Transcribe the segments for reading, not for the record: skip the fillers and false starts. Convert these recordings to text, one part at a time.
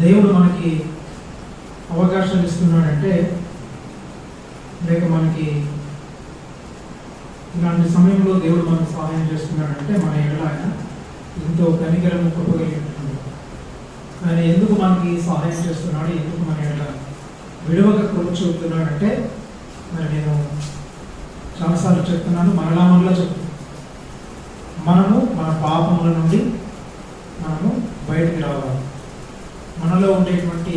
దేవుడు మనకి అవకాశాలు ఇస్తున్నాడంటే, లేక మనకి ఇలాంటి సమయంలో దేవుడు మనకు సహాయం చేస్తున్నాడంటే మన ఎడల ఆయన ఎంతో కనికరం కృపగలిగినటువంటి ఆయన ఎందుకు మనకి సహాయం చేస్తున్నాడు, ఎందుకు మన ఎడల విడువక కృప చూపుతున్నాడంటే, మరి నేను చాలాసార్లు చెప్తున్నాను, మరలా చెప్తున్నాను, మనము మన పాపముల నుండి మనము బయటికి రావాలి. మనలో ఉండేటువంటి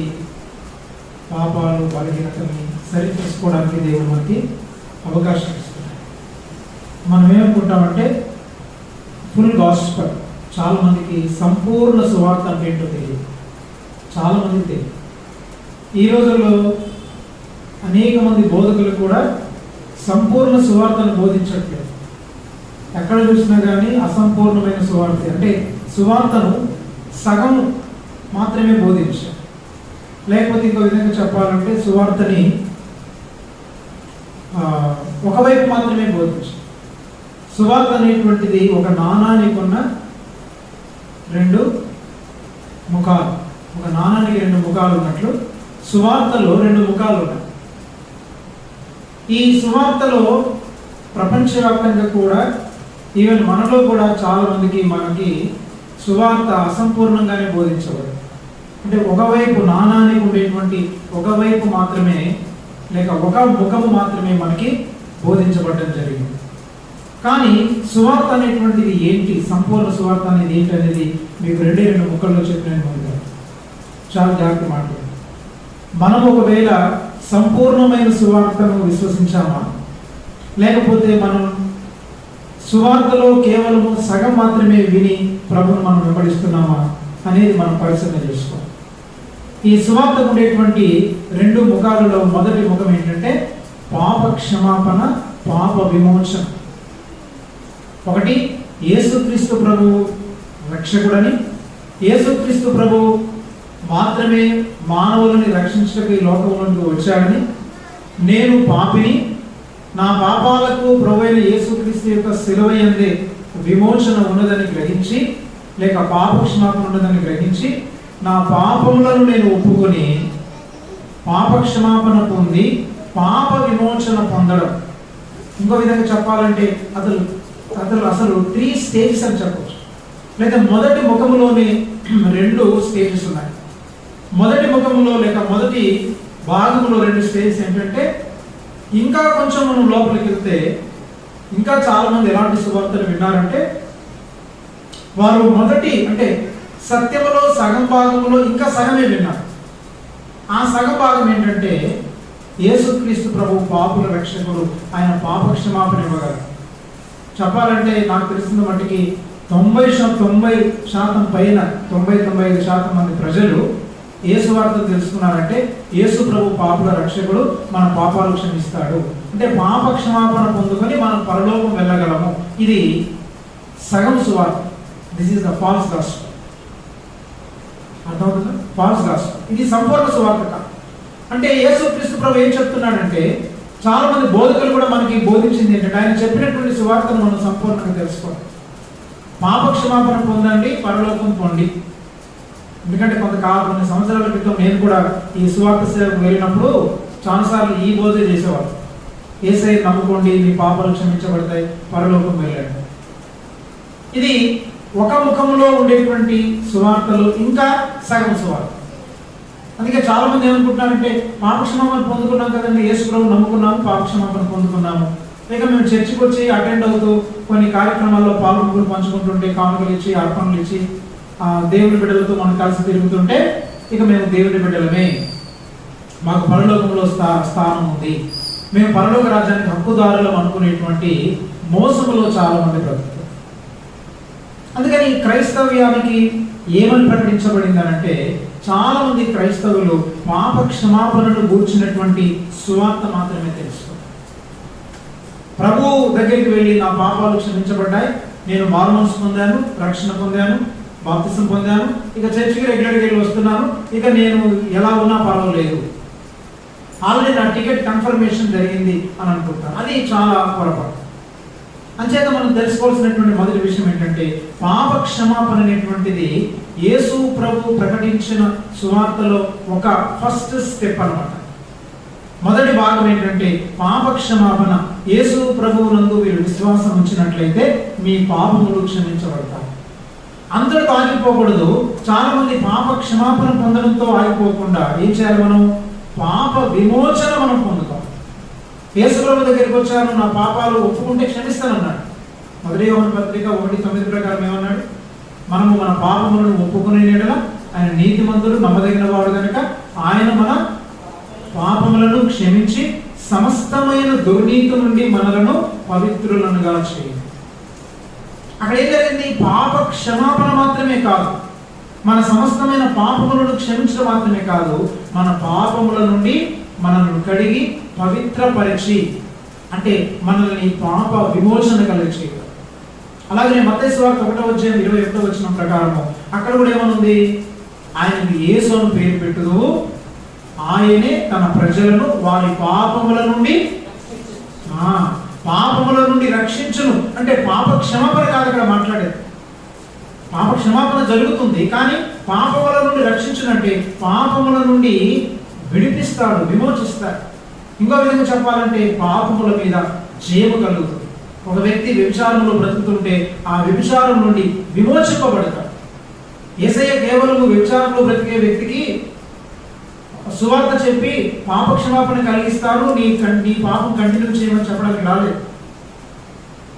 పాపాలు బలహీనతల్ని సరి చేసుకోవడానికి దేవుడు మనకి అవకాశం ఇస్తున్నాడు. మనం ఏమనుకుంటామంటే ఫుల్ గాస్పెల్, చాలామందికి సంపూర్ణ సువార్త అంటే ఏంటో తెలియదు, చాలామందికి తెలియదు. ఈ రోజుల్లో అనేక మంది బోధకులు కూడా సంపూర్ణ సువార్తను బోధించట్లేదు. ఎక్కడ చూసినా కానీ అసంపూర్ణమైన సువార్త, అంటే సువార్తను సగం మాత్రమే బోధించారు. లేకపోతే ఇంకో విధంగా చెప్పాలంటే సువార్తని ఒకవైపు మాత్రమే బోధించారు. సువార్త అనేటువంటిది ఒక నాణానికి ఉన్న రెండు ముఖాలు, ఒక నాణానికి రెండు ముఖాలు ఉన్నట్లు సువార్తలో రెండు ముఖాలు ఉన్నాయి. ఈ సువార్తలో ప్రపంచవ్యాప్తంగా కూడా, ఈవెన్ మనలో కూడా చాలా మందికి మనకి సువార్త అసంపూర్ణంగానే బోధించబడింది. అంటే ఒకవైపు నాణానికి ఉండేటువంటి ఒకవైపు మాత్రమే, లేక ఒక ముఖము మాత్రమే మనకి బోధించబడడం జరిగింది. కానీ సువార్త అనేటువంటిది ఏంటి, సంపూర్ణ సువార్త అనేది ఏంటి అనేది మీకు రెండు ముక్కల్లో చెప్పిన ముందుగా చాలా జాగ్రత్త మాట్లాడు. మనం ఒకవేళ సంపూర్ణమైన సువార్తను విశ్వసించామా, లేకపోతే మనం సువార్తలో కేవలము సగం మాత్రమే విని ప్రభువును మనం వెంబడిస్తున్నామా అనేది మనం పరిశీలన చేసుకోవాలి. ఈ సువార్తకు ఉండేటువంటి రెండు ముఖాలలో మొదటి ముఖం ఏంటంటే పాప క్షమాపణ, పాప విమోచన. ఒకటి, యేసుక్రీస్తు ప్రభు రక్షకుడని, యేసుక్రీస్తు ప్రభు మాత్రమే మానవులని రక్షించడానికి ఈ లోకంలోకి వచ్చాడని, నేను పాపిని, నా పాపాలకు ప్రభువైన యేసుక్రీస్తు యొక్క శిలువయందే విమోచన ఉన్నదని గ్రహించి, లేక పాప క్షమాపణ ఉన్నదని గ్రహించి, నా పాపములను నేను ఒప్పుకొని పాప క్షమాపణ పొంది పాప విమోచన పొందడం. ఇంకో విధంగా చెప్పాలంటే అసలు 3 స్టేజెస్ అని చెప్పవచ్చు. లేదా మొదటి ముఖములోనే 2 స్టేజెస్ ఉన్నాయి. మొదటి ముఖములో లేక మొదటి భాగంలో 2 స్టేజెస్ ఏంటంటే, ఇంకా కొంచెం మనం లోపలికి వెళ్తే ఇంకా చాలా మంది ఎలాంటి సువార్తలు విన్నారంటే, వారు మొదటి అంటే సత్యములో సగం భాగంలో ఇంకా సగమే విన్నారు. ఆ సగం భాగం ఏంటంటే యేసుక్రీస్తు ప్రభు పాపుల రక్షకుడు, ఆయన పాప క్షమాపణ ఇవ్వగలరు. చెప్పాలంటే నాకు తెలిసిన మట్టికి 90% పైన 90-95% మంది ప్రజలు యేసు వార్తను తెలుసుకున్నారంటే యేసు ప్రభు పాపుల రక్షకుడు, మన పాపాలు క్షమిస్తాడు, అంటే పాప క్షమాపణ పొందుకొని మనం పరలోకం వెళ్ళగలము. ఇది సగం సువార్త. This is the false gospel. అర్థమవుతుందా? False gospel. ఇది సంపూర్ణ సువార్త కాదు. అంటే యేసుక్రీస్తు ప్రభు ఏం చెప్తున్నాడంటే, చాలా మంది బోధకులు కూడా మనకి బోధించింది ఏంటంటే, ఆయన చెప్పినటువంటి సువార్తను మనం సంపూర్ణంగా తెలుసుకోవాలి. పాప క్షమాపణ పొందండి, పరలోకం పొంది. ఎందుకంటే కొన్ని సంవత్సరాల క్రితం నేను కూడా ఈ సువార్త సేవకు వెళ్ళినప్పుడు చాలాసార్లు ఈ బోధ చేసేవాళ్ళు. యేసయ్య నమ్ముకోండి, మీ పాపాలు క్షమించబడతాయి, పరలోకం వెళ్ళండి. ఇది ఒక ముఖంలో ఉండేటువంటి సువార్తలు, ఇంకా సగం సువార్త. అందుకే చాలా మంది ఏమనుకుంటున్నారంటే, పాప క్షమాపణ పొందుకున్నాం కదండి, యేసు ప్రభు నమ్ముకున్నాము, పాప క్షమాపణ పొందుకున్నాము, లేక మేము చర్చికి వచ్చి అటెండ్ అవుతూ కొన్ని కార్యక్రమాల్లో పాల్గొని పంచుకుంటుంటే, కానుకలు ఇచ్చి అర్పణలు ఇచ్చి దేవుడి బిడ్డలతో మనం కలిసి తిరుగుతుంటే ఇక మేము దేవుడి బిడ్డలమే, మాకు పరలోకంలో స్థానం ఉంది, మేము పరలోక రాజ్యానికి హక్కుదారులం అనుకునేటువంటి మోసములో చాలా మంది బ్రతుకుతారు. అందుకని క్రైస్తవ్యానికి ఏమని ప్రకటించబడిందనంటే, చాలా మంది క్రైస్తవులు పాప క్షమాపణను గూర్చినటువంటి సువార్త మాత్రమే తెలుసుకుంటారు. ప్రభు దగ్గరికి వెళ్ళి నా పాపాలు క్షమించబడ్డాయి, నేను మారుమనసు పొందాను, రక్షణ పొందాను, బాప్తిసం పొందాను, ఇక చర్చికి రెగ్యులర్గా వెళ్ళి వస్తున్నాను, ఇక నేను ఎలా ఉన్నా పర్వాలేదు, ఆల్రెడీ నా టికెట్ కన్ఫర్మేషన్ జరిగింది అని అనుకుంటాను. అది చాలా పొరపాటు. అంచేత మనం తెలుసుకోవాల్సినటువంటి మొదటి విషయం ఏంటంటే, పాప క్షమాపణ అనేటువంటిది యేసు ప్రభు ప్రకటించిన సువార్తలో ఒక ఫస్ట్ స్టెప్ అన్నమాట. మొదటి భాగం ఏంటంటే పాప క్షమాపణ. యేసు ప్రభువునందు మీరు విశ్వాసం ఉంచినట్లయితే మీ పాపములు క్షమించబడతాయి. అంతటితో ఆగిపోకూడదు. చాలా మంది పాప క్షమాపణ పొందడంతో ఆగిపోకుండా ఏం చేయాలి? మనం పాప విమోచన మనం పొందుతాం. యేసు ప్రభు దగ్గరికి వచ్చాను, నా పాపాలు ఒప్పుకుంటే క్షమిస్తానన్నాడు. మొదటి యోహాను పత్రిక 1:9 ప్రకారం ఏమన్నాడు? మనము మన పాపములను ఒప్పుకునే యెడల ఆయన నీతిమంతుడు నమ్మదగిన వాడు కనుక ఆయన మన పాపములను క్షమించి సమస్తమైన దుర్నీతి నుండి మనలను పవిత్రులనుగా చేయండి. అక్కడ ఏం జరిగింది? పాప క్షమాపణ మాత్రమే కాదు, మన సమస్తమైన పాపములను క్షమించడం మాత్రమే కాదు, మన పాపముల నుండి మనల్ని కడిగి పవిత్రపరిచి, అంటే మనల్ని పాప విమోచన కలిగించేది. అలాగే మత్తయి సువార్త 1:21 ప్రకారము అక్కడ కూడా ఏమనుంది? ఆయనకు యేసు అని పేరు పెట్టుదు, ఆయనే తన ప్రజలను వారి పాపముల నుండి రక్షించును. అంటే పాప క్షమాపణ కాదు అక్కడ మాట్లాడేది. పాప క్షమాపణ జరుగుతుంది, కానీ పాపముల నుండి రక్షించునంటే పాపముల నుండి విడిపిస్తాడు, విమోచిస్తాడు. ఇంకో విధంగా చెప్పాలంటే పాపముల మీద జయము కలుగుతుంది. ఒక వ్యక్తి వ్యభిచారంలో బ్రతుకుతుంటే ఆ వ్యభిచారం నుండి విమోచింపబడతాడు. యేసయ్య కేవలం వ్యభిచారంలో బ్రతికే వ్యక్తికి సువార్త చెప్పి పాప క్షమాపణ కలిగిస్తారు, నీ పాపం కంటిన్యూ చేయమని చెప్పడానికి రాలేదు.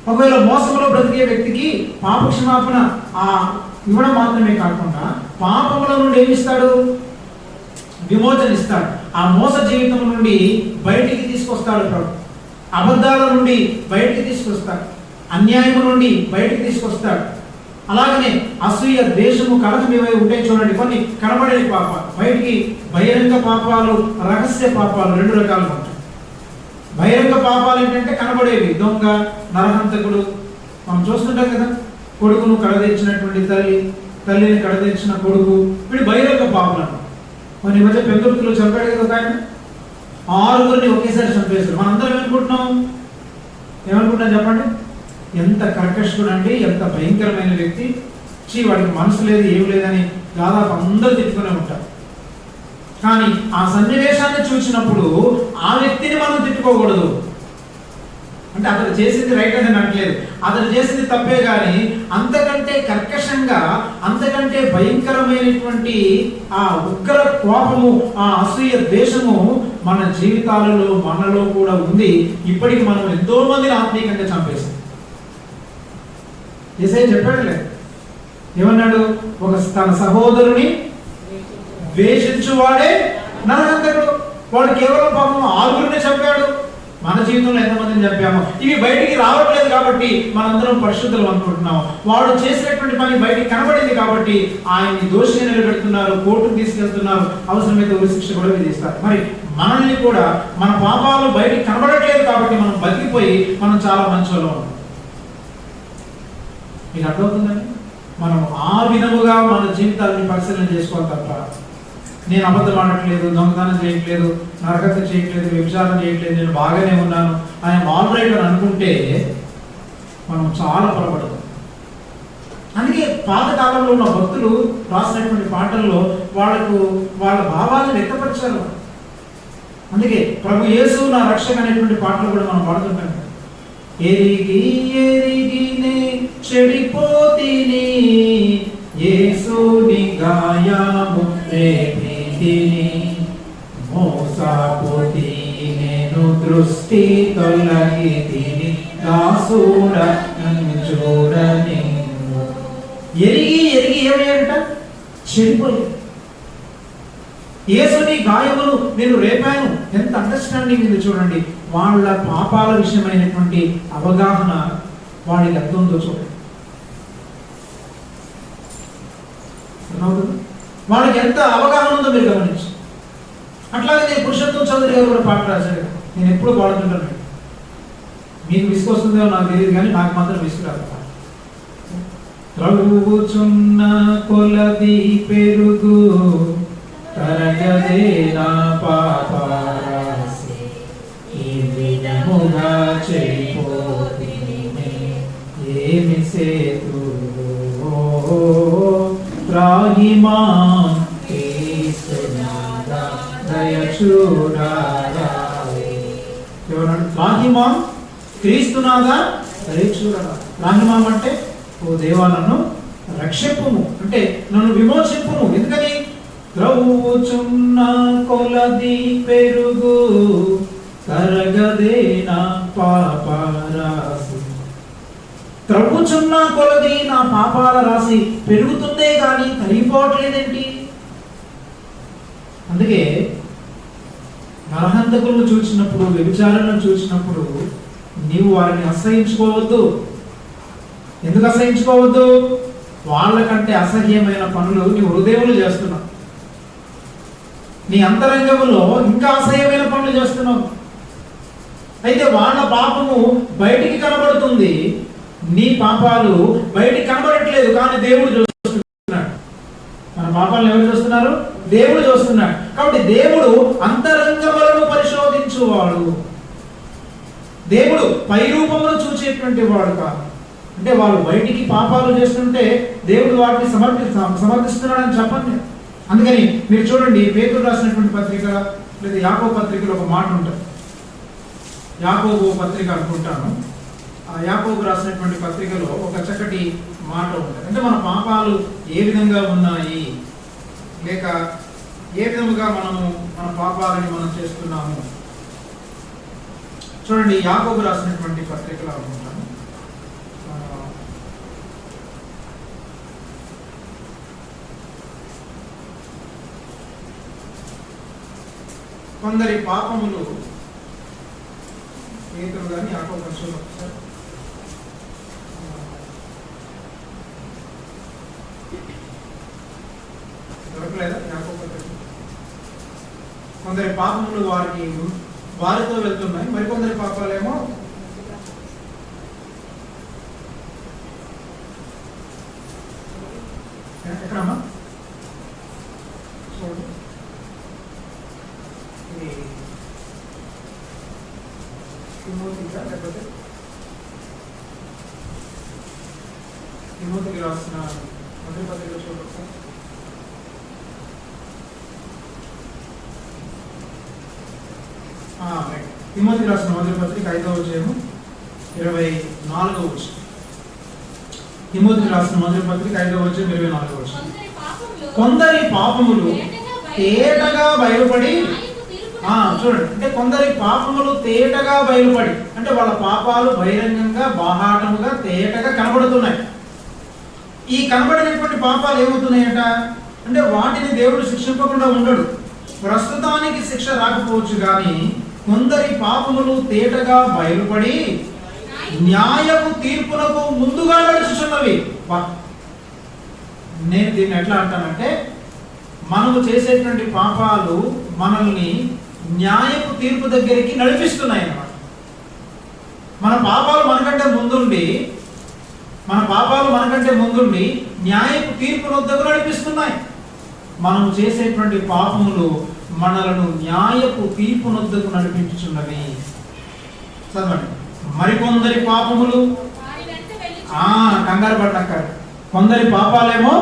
ఒకవేళ మోసంలో బ్రతికే వ్యక్తికి పాప క్షమాపణ ఇవ్వడం మాత్రమే కాకుండా పాపముల నుండి ఏమిస్తాడు? విమోచన ఇస్తాడు. ఆ మోస జీవితం నుండి బయటికి తీసుకొస్తాడు ప్రభు. అబద్ధాల నుండి బయటికి తీసుకొస్తాడు, అన్యాయము నుండి బయటికి తీసుకొస్తాడు. అలాగనే అసూయ, ద్వేషము, కలహం ఏవై ఉంటాయి చూడండి, కొన్ని కనబడే పాపాలు, బయటికి బహిరంగ పాపాలు, రహస్య పాపాలు 2 రకాలుగా ఉంటాయి. బహిరంగ పాపాలు ఏంటంటే కనబడేవి, దొంగ, నరహంతకుడు. మనం చూస్తుంటాం కదా, కొడుకును కడదీర్చినటువంటి తల్లిని కడదీర్చిన కొడుకు, వీడు బహిరంగ పాపాలు. మన ఈ మధ్య పెందుర్తిలో చంపాడు కదా ఒక ఆయన, 6 ఒకేసారి చంపేశారు. మనందరం ఏమనుకుంటాం చెప్పండి? ఎంత కర్కశుడు అండి, ఎంత భయంకరమైన వ్యక్తి, వాడికి మనసు లేదు, ఏం లేదని దాదాపు అందరూ తిట్టుకునే ఉంటారు. కానీ ఆ సన్నివేశాన్ని చూసినప్పుడు ఆ వ్యక్తిని మనం తిట్టుకోకూడదు. అంటే అతను చేసింది రైట్ అని అనట్లేదు, అతను చేసింది తప్పే. కానీ అంతకంటే కర్కశంగా, అంతకంటే భయంకరమైనటువంటి ఆ ఉగ్ర కోపము, ఆ అసూయ ద్వేషము మన జీవితాలలో, మనలో కూడా ఉంది. ఇప్పటికి మనం ఎంతో మందిని ఆత్మీయంగా చంపేసాం. యేసయ్య చెప్పాడులే, ఏమన్నాడు? తన సహోదరుని ద్వేషించువాడే నరహంతకుడు. వాడు కేవలం పాపం 6 చంపాడు. మన జీవితంలో ఎంతమందిని చంపాము? ఇవి బయటికి రావట్లేదు కాబట్టి మనందరం పరిశుద్ధులు అనుకుంటున్నాం. వాడు చేసినటువంటి పని బయటికి కనబడింది కాబట్టి ఆయన్ని దోషిగా నిలబెడుతున్నారు, కోర్టుకు తీసుకెళ్తున్నారు, అవసరమైతే ఉరి శిక్ష కూడా విధిస్తారు. మరి మనల్ని కూడా మన పాపాలు బయటికి కనబడట్లేదు కాబట్టి మనం బతికిపోయి మనం చాలా మంచోళ్ళం ఉన్నాం. మీకు అర్థమవుతుందండి? మనం ఆ విధముగా మన జీవితాన్ని పరిశీలన చేసుకోవాలి తప్ప, నేను అబద్ధం ఆడట్లేదు, దొంగతనం చేయట్లేదు, నరకత చేయట్లేదు, వ్యభిచారం చేయట్లేదు, నేను బాగానే ఉన్నాను, ఆయన ఆల్ రైట్ అని అనుకుంటే మనం చాలా పొరపడతాం. అందుకే పాతకాలంలో ఉన్న భక్తులు రాసినటువంటి పాటల్లో వాళ్ళ భావాలను వ్యక్తపరిచారు. అందుకే ప్రభు యేసు నా రక్షక అనేటువంటి పాటలు కూడా మనం పాడుతుంటాం. ఎరిగినే చెడిపోతిని, యేసుని గాయము రేపితిని, మోసపోతి నేను దృష్టి తొలగితిని, దాసుడ నన్ను చూడని. ఎరిగి ఏమయ్యాడట? చెడిపోయి. యేసుని గాయములు నేను రేపాను. ఎంత అండర్స్టాండింగ్ ఇది చూడండి. వాళ్ళ పాపాల విషయమైనటువంటి అవగాహన వాళ్ళకి ఎంత ఉందో చూడండి. వాళ్ళకి ఎంత అవగాహన ఉందో మీరు గమనించి. అట్లాగే నేను పురుషోత్తం చౌదరి గారు కూడా పాట రాశారు, నేను ఎప్పుడు పాడుతుంటాను. మీకు విసుకొస్తుందో నాకు తెలియదు, కానీ నాకు మాత్రం విసుకురాదు. త్రగుచున్న కొలది పెరుగు, తరగదే నా పాపరాశి, ఈ విధముగా చెడిపోతిని, ఏమి సేతు త్రాహిమా క్రీస్తునాథా దయచూడారా. ఎవరన్నా త్రాహిమా క్రీస్తునాథా దయచూడారా. త్రాహిమాం అంటే ఓ దేవా నన్ను రక్షింపుము, అంటే నన్ను విమోచింపుము. ఎందుకని? త్రవ్వుచున్న కొలది పెరుగు తరగదే నా పాపరాశి. త్రవ్వుచున్న కొలది నా పాపాల రాశి పెరుగుతుందే కానీ తరిగిపోవట్లేదేంటి? అందుకే నరహంతకులను చూసినప్పుడు, వ్యభిచారులను చూసినప్పుడు నీవు వారిని అసహించుకోవద్దు. ఎందుకు అసహించుకోవద్దు? వాళ్ళకంటే అసహ్యమైన పనులు నీ హృదయములు చేస్తున్నావు, నీ అంతరంగములో ఇంకా అసహ్యమైన పనులు చేస్తున్నావు. అయితే వాళ్ళ పాపము బయటికి కనబడుతుంది, నీ పాపాలు బయటికి కనబడట్లేదు, కానీ దేవుడు చూస్తున్నాడు. మన పాపాలను ఎవరు చూస్తున్నారు? దేవుడు చూస్తున్నాడు. కాబట్టి దేవుడు అంతరంగములను పరిశోధించువాడు. దేవుడు పై రూపమును చూసేటువంటి వాడు కాదు. అంటే వాళ్ళు బయటికి పాపాలు చేస్తుంటే దేవుడు వాటిని సమర్థిస్తున్నాడని చెప్పండి. అందుకని మీరు చూడండి, పేతురు రాసినటువంటి పత్రిక లేదా యాకోబు పత్రికలో ఒక మాట ఉంటుంది. యాకోబు పత్రిక అనుకుంటాను. ఆ యాకోబు రాసినటువంటి పత్రికలో ఒక చక్కటి మాట ఉంటుంది. అంటే మన పాపాలు ఏ విధంగా ఉన్నాయి, లేక ఏ విధముగా మనము మన పాపాలని మనం చేస్తున్నాము. చూడండి, యాకోబు రాసినటువంటి పత్రికలో అనుకుంటాను. కొందరి పాపములు, పేతురు గాని యాకోబు పత్రికలో ఒకసారి దొరకలేదా? యాకోబు పత్రిక. కొందరి పాపములు వారితో వెళ్తున్నాయి, మరికొందరి పాపాలేమో ఎక్కడమ్మా చూడండి. లేకపోతే తిమోతికి రాసిన మొదటి పత్రిక చూడొచ్చు. తిమోతికి రాసిన మొదటి పత్రిక 5వ అధ్యాయము 24వ వచనం. తిమోతికి రాసిన మొదటి పత్రిక 5వ అధ్యాయం 24వ వచనం. కొందరి పాపములు తేటగా బయలుపడి, చూడండి, అంటే కొందరి పాపములు తేటగా బయలుపడి, అంటే వాళ్ళ పాపాలు బహిరంగంగా బాహాటముగా తేటగా కనబడుతున్నాయి. ఈ కనబడినటువంటి పాపాలు ఏమవుతున్నాయట అంటే వాటిని దేవుడు శిక్షింపకుండా ఉండడు. ప్రస్తుతానికి శిక్ష రాకపోవచ్చు, కానీ కొందరి పాపములు తేటగా బయలుపడి న్యాయపు తీర్పునకు ముందుగా నడుచుచున్నవి. నేను దీన్ని ఎట్లా అంటానంటే, మనము చేసేటువంటి పాపాలు మనల్ని న్యాయపు తీర్పు దగ్గరికి నడిపిస్తున్నాయి అన్నమాట. మన పాపాలు మనకంటే ముందుండి న్యాయపు తీర్పు వద్దకు నడిపిస్తున్నాయి. మనం చేసేటువంటి పాపములు మనలను న్యాయపు తీర్పు వద్దకు నడిపించుచున్నవి. చదవండి. మరికొందరి పాపములు కంగారు పడనక్కర్, కొందరి పాపాలేమో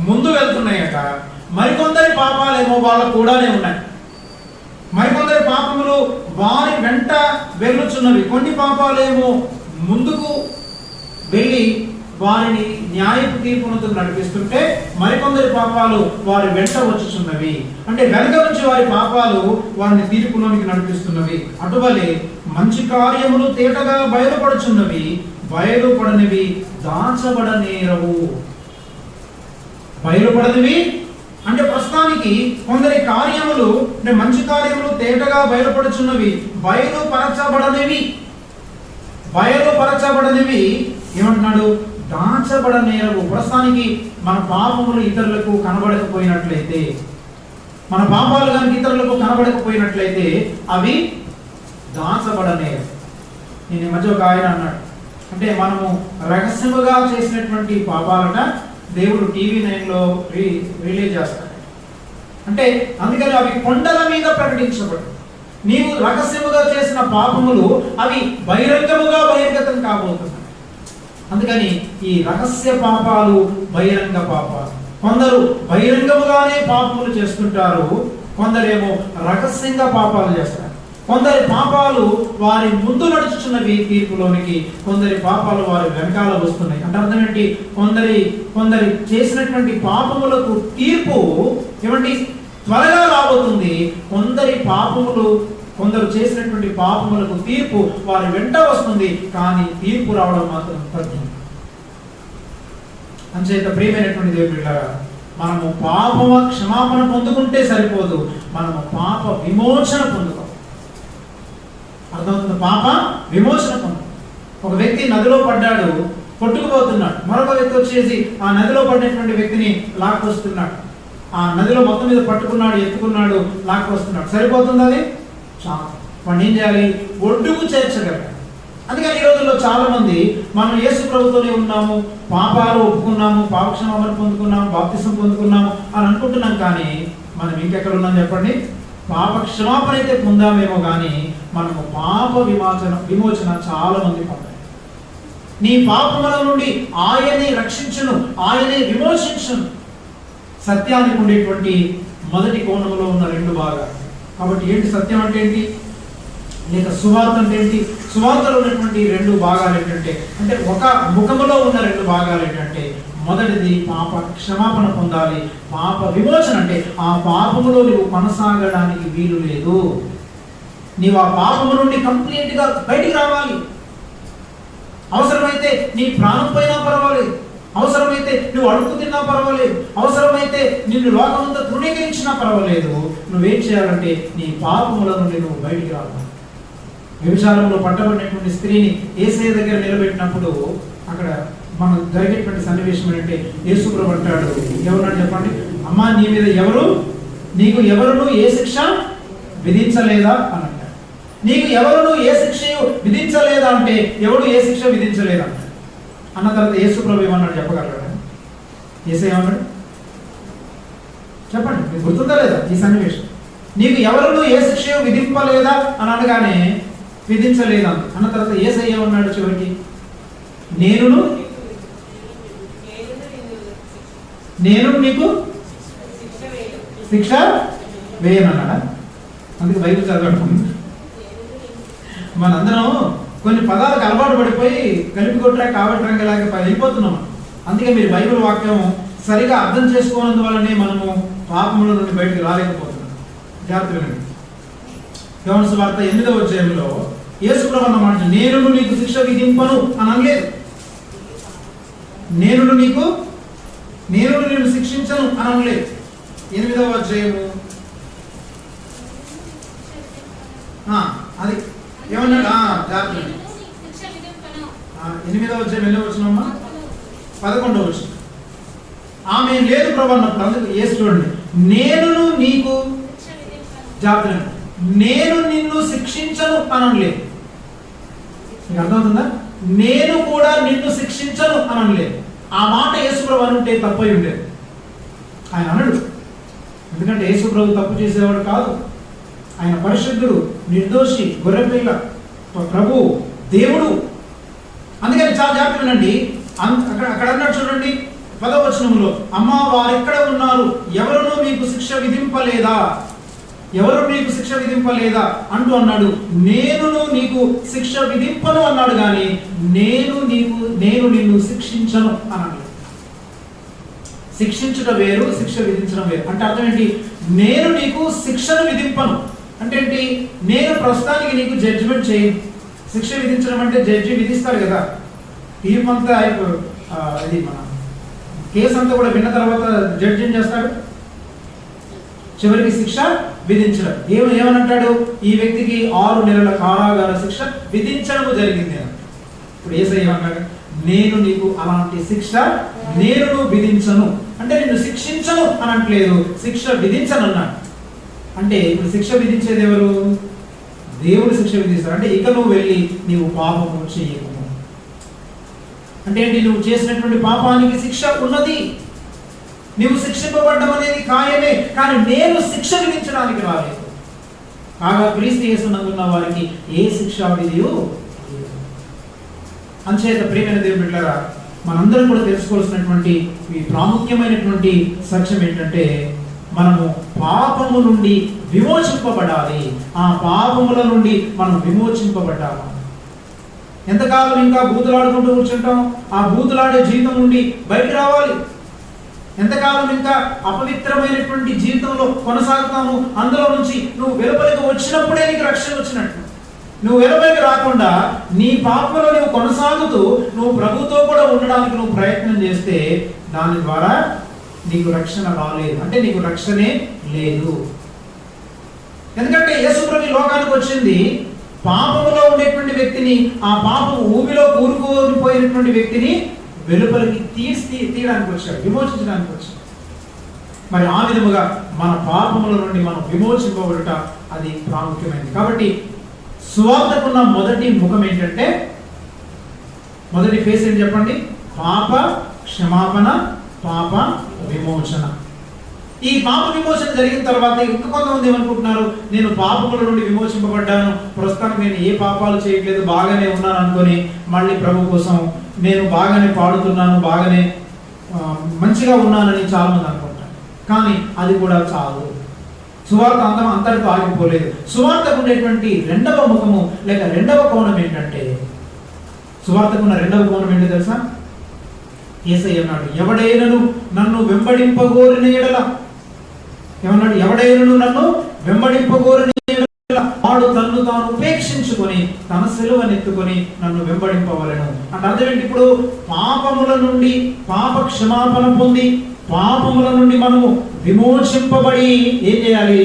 ముందు వెళ్తున్నాయట, మరికొందరి పాపాలేమో వాళ్ళ కూడానే ఉన్నాయి. మరికొందరి పాపములు వారి వెంట వెళ్ళుచున్నవి. కొన్ని పాపాలేమో ముందుకు వెళ్ళి వారిని న్యాయపు తీర్పునకు నడిపిస్తుంటే, మరికొందరి పాపాలు వారి వెంట వచ్చుచున్నవి. అంటే వెనక నుంచి వారి పాపాలు వారిని తీర్పులోనికి నడిపిస్తున్నవి. అటువలే మంచి కార్యములు తేటగా బయలుపడుచున్నవి, బయలుపడనివి దాచబడనేరవు. బయలుపడనివి అంటే ప్రస్తుతానికి కొందరి కార్యములు, అంటే మంచి కార్యములు తేటగా బయలుపడుచున్నవి, బయలుపరచబడనివి ఏమంటున్నాడు? దాచబడనేరవు. ప్రస్తుతానికి మన పాపములు ఇతరులకు కనబడకపోయినట్లయితే, మన పాపాలు కనుక ఇతరులకు కనబడకపోయినట్లయితే అవి దాచబడనేరవు. నేను ఈ మధ్య ఒక ఆయన అన్నాడు, అంటే మనము రహస్యముగా చేసినటువంటి పాపాలట దేవుడు TV9లో రిలీజ్ చేస్తాడు. అంటే అందుకని అవి కొండల మీద ప్రకటించబడు. నీవు రహస్యముగా చేసిన పాపములు అవి బహిరంగముగా బహిర్గతం కాబోతున్నాయి. అందుకని ఈ రహస్య పాపాలు, బహిరంగ పాపాలు కొందరు బహిరంగముగానే పాపములు చేస్తుంటారు, కొందరేమో రహస్యంగా పాపాలు చేస్తారు. కొందరి పాపాలు వారి ముందు నడుచుచున్నవి తీర్పులోనికి, కొందరి పాపాలు వారి వెనకాల వస్తున్నాయి. అంటే అర్థం ఏంటి? కొందరి చేసినటువంటి పాపములకు తీర్పు ఏమండి త్వరగా రాబోతుంది. కొందరు చేసినటువంటి పాపములకు తీర్పు వారి వెంట వస్తుంది, కానీ తీర్పు రావడం మాత్రం తథ్యం. అంచేత ప్రియమైనటువంటి దేవుని బిడ్డలారా, మనము పాప క్షమాపణ పొందుకుంటే సరిపోదు, మనము పాప విమోచన పొందుకోవాలి. అర్థమవుతుంది? పాప విమోచన పొందు. ఒక వ్యక్తి నదిలో పడ్డాడు, కొట్టుకుపోతున్నాడు. మరొక వ్యక్తి వచ్చేసి ఆ నదిలో పడినటువంటి వ్యక్తిని లాక్కొస్తున్నాడు. ఆ నదిలో మొత్తం మీద పట్టుకున్నాడు, ఎత్తుకున్నాడు, లాక్కొస్తున్నాడు. సరిపోతుంది అది? చాలా. వాడిని ఏం చేయాలి? ఒడ్డుకు చేర్చగలగాలి. అందుకని ఈ రోజుల్లో చాలా మంది మనం యేసు ప్రభుతోనే ఉన్నాము, పాపాలు ఒప్పుకున్నాము, పాపక్షమాపణ పొందుకున్నాము, బాప్తిసం పొందుకున్నాము అని అనుకుంటున్నాం. కానీ మనం ఇంకెక్కడ ఉన్నాం చెప్పండి? పాప క్షమాపణ అయితే పొందామేమో కానీ మనము పాప విమోచన చాలా మంది పొందాలి. నీ పాపముల నుండి ఆయనే రక్షించును, ఆయనే విమోచించును. సత్యానికి ఉండేటువంటి మొదటి కోణంలో ఉన్న రెండు భాగాలు. కాబట్టి ఏంటి సత్యం అంటే ఏంటి, లేక సువార్త అంటే ఏంటి? సువార్తలో ఉన్నటువంటి రెండు భాగాలు ఏంటంటే, అంటే ఒక ముఖములో ఉన్న రెండు భాగాలు ఏంటంటే, మొదటిది పాప క్షమాపణ పొందాలి. పాప విమోచన అంటే ఆ పాపములో నువ్వు కొనసాగడానికి వీలు లేదు. నీవు ఆ పాపము నుండి కంప్లీట్గా బయటికి రావాలి. అవసరమైతే నీ ప్రాణం పోయినా పర్వాలేదు, అవసరమైతే నువ్వు అడుగు తిన్నా పర్వాలేదు, అవసరమైతే నిన్ను లోకమంతా తృణీకరించినా పర్వాలేదు. నువ్వేం చేయాలంటే నీ పాపముల నుండి నువ్వు బయటికి రావాలి. వ్యభిచారంలో పట్టబడినటువంటి స్త్రీని యేసయ్య దగ్గర నిలబెట్టినప్పుడు అక్కడ మనం జరిగేటువంటి సన్నివేశం ఏంటంటే, యేసుప్రభు అంటాడు, ఏమన్నాడు చెప్పండి? అమ్మా, నీ మీద నీకు ఎవరును ఏ శిక్ష విధించలేదా అని అంటాడు. నీకు ఎవరును ఏ శిక్ష విధించలేదా అంటే ఎవడు ఏ శిక్ష విధించలేదా అంటాడు. అన్న తర్వాత యేసుప్రభు ఏమన్నాడు చెప్పగలరా? యేసయ్య ఏమన్నాడు చెప్పండి, మీకు గుర్తుందా లేదా ఈ సన్నివేశం? నీకు ఎవరును ఏ శిక్ష విధింపలేదా అని అనగానే విధించలేదా అన్న తర్వాత యేసయ్య ఏమన్నాడు చివరికి? నేను నీకు శిక్ష వేయనన్నాడా? అందుకే బైబిల్ చదవడం. మనందరం కొన్ని పదాలకు అలవాటు పడిపోయి కలిపి కొట్టరా కాబట్టి రంగలాగా వెళ్ళిపోతున్నాం. అందుకే మీరు బైబిల్ వాక్యం సరిగా అర్థం చేసుకోనందువల్లనే మనము పాపముల నుండి బయటకు రాలేకపోతున్నాం. జాగ్రత్త వినండి. యోహాను సువార్త 8వ అధ్యాయంలో యేసుప్రభు అన్నమాట, నేను నీకు శిక్ష విధింపను అని అనలేదు. నేను నిన్ను శిక్షించను అని అనలేదు. 8వ అధ్యాయము అది ఏమన్నాడు? 8వ అధ్యాయం ఎన్నో వచ్చినమ్మా? 11వ వచ్చిన. ఆమె లేదు ప్రభు అన్నప్పుడు అందుకు యేసు చూడండి, నేను నీకు జాగ్రత్త, నేను నిన్ను శిక్షించను అని అనలేదు. మీకు అర్థమవుతుందా? నేను కూడా నిన్ను శిక్షించను అని అనలేదు. ఆ మాట యేసుప్రభు అనుంటే తప్పై ఉండేది. ఆయన అనడు, ఎందుకంటే యేసుప్రభు తప్పు చేసేవాడు కాదు. ఆయన పరిశుద్ధుడు, నిర్దోషి, గొర్రెపిల్ల, ప్రభు, దేవుడు. అందుకని చాలా జాగ్రత్త వినండి. అక్కడ అన్నాడు చూడండి 10వ వచనంలో, అమ్మ వారెక్కడ ఉన్నారు, ఎవరునూ మీకు శిక్ష విధింపలేదా, ఎవరు నీకు శిక్ష విధింపలేదా అంటూ అన్నాడు. నేను నీకు శిక్ష విధింపను అన్నాడు, కానీ నేను నిన్ను శిక్షించను అన్నాడు. శిక్షించుట వేరు, శిక్ష విధించడం వేరు. అంటే అర్థం ఏంటి? నేను నీకు శిక్షను విధింపను అంటే ఏంటి? నేను ప్రస్తుతానికి నీకు జడ్జిమెంట్ చేయను. శిక్ష విధించడం అంటే జడ్జి విధిస్తాడు కదా, తీర్పు అంతా ఇది మన కేసు అంతా కూడా విన్న తర్వాత జడ్జి ఏం చేస్తాడు? చివరికి శిక్ష విధించడం. ఏమనంటాడు? ఈ వ్యక్తికి 6 నెలల కారాగార శిక్ష విధించడం జరిగింది అని. ఇప్పుడు యేసయ్య అన్నాడు, నేను నీకు అలాంటి శిక్ష నేను విధించను అంటే నిన్ను శిక్షించను అని అంటలేదు, శిక్ష విధించను అన్నాడు. అంటే ఇప్పుడు శిక్ష విధించేది ఎవరు? దేవుడు శిక్ష విధిస్తాడు. అంటే ఇక నువ్వు వెళ్ళి నీవు పాపము చేయకు అంటే ఏంటి? నువ్వు చేసినటువంటి పాపానికి శిక్ష ఉన్నది, నువ్వు శిక్షింపబడ్డం అనేది ఖాయమే, కానీ నేను శిక్ష విధించడానికి రాలేదు. కాగా క్రీస్తు యేసునందున్న వారికి ఏ శిక్ష విధియు. అంచేత ప్రియమైన దేవుని బిడ్డలారా, మనందరం కూడా తెలుసుకోవాల్సినటువంటి ఈ ప్రాముఖ్యమైనటువంటి సత్యం ఏంటంటే, మనము పాపము నుండి విమోచింపబడాలి. ఆ పాపముల నుండి మనం విమోచింపబడ్డాము. ఎంతకాలం ఇంకా బూతులాడుకుంటూ కూర్చుంటాం? ఆ బూతులాడే జీవితం నుండి బయట రావాలి. ఎంతకాలం ఇంకా అపవిత్రమైనటువంటి జీవితంలో కొనసాగుతాము? అందులో నుంచి నువ్వు వెలుపలికి వచ్చినప్పుడే నీకు రక్షణ వచ్చినట్టు. నువ్వు వెలుపలికి రాకుండా నీ పాపంలో నువ్వు కొనసాగుతూ నువ్వు ప్రభుతో కూడా ఉండడానికి నువ్వు ప్రయత్నం చేస్తే దాని ద్వారా నీకు రక్షణ రాలేదు, అంటే నీకు రక్షణే లేదు. ఎందుకంటే యేసు ప్రభు లోకానికి వచ్చింది పాపములో ఉండేటువంటి వ్యక్తిని, ఆ పాపము ఊబిలో కూరుకుపోయినటువంటి వ్యక్తిని వెలుపలికి తీయడానికి వచ్చాడు, విమోచించడానికి వచ్చాడు. మరి ఆ విధముగా మన పాపముల నుండి మనం విమోచింపబడుట అది ప్రాముఖ్యమైనది. కాబట్టి సువార్తకున్న మొదటి ముఖం ఏంటంటే, మొదటి ఫేస్ ఏంటి చెప్పండి? పాప క్షమాపణ, పాప విమోచన. ఈ పాప విమోచన జరిగిన తర్వాత ఇంకా కొంతమంది ఏమనుకుంటున్నారు, నేను పాపముల నుండి విమోచింపబడ్డాను, ప్రస్తుతానికి నేను ఏ పాపాలు చేయట్లేదు, బాగానే ఉన్నాను అనుకొని మళ్ళీ ప్రభు కోసం నేను బాగానే పాడుతున్నాను, బాగానే మంచిగా ఉన్నానని చాలా మంది అనుకుంటారు. కానీ అది కూడా చాలు. సువార్త అంతటితో ఆగిపోలేదు. సువార్తకు ఉండేటువంటి రెండవ ముఖము లేక రెండవ కోణం ఏంటంటే, సువార్తకున్న రెండవ కోణం ఏంటో తెలుసా? యేసయ్య అన్నాడు, ఎవడైనను నన్ను వెంబడింపగోరిన ఎడల, ఏమన్నాడు? ఎవడైనను నన్ను వెంబడింపగోరిన ఎడల వాడు తన్ను తాను ఉపేక్షించుకొని తన సిలువనెత్తుకొని నన్ను వెంబడింపవలెను. అంటే అర్థం ఏంటి? ఇప్పుడు పాపముల నుండి పాప క్షమాపణ పొంది పాపముల నుండి మనము విమోచింపబడి ఏం చేయాలి?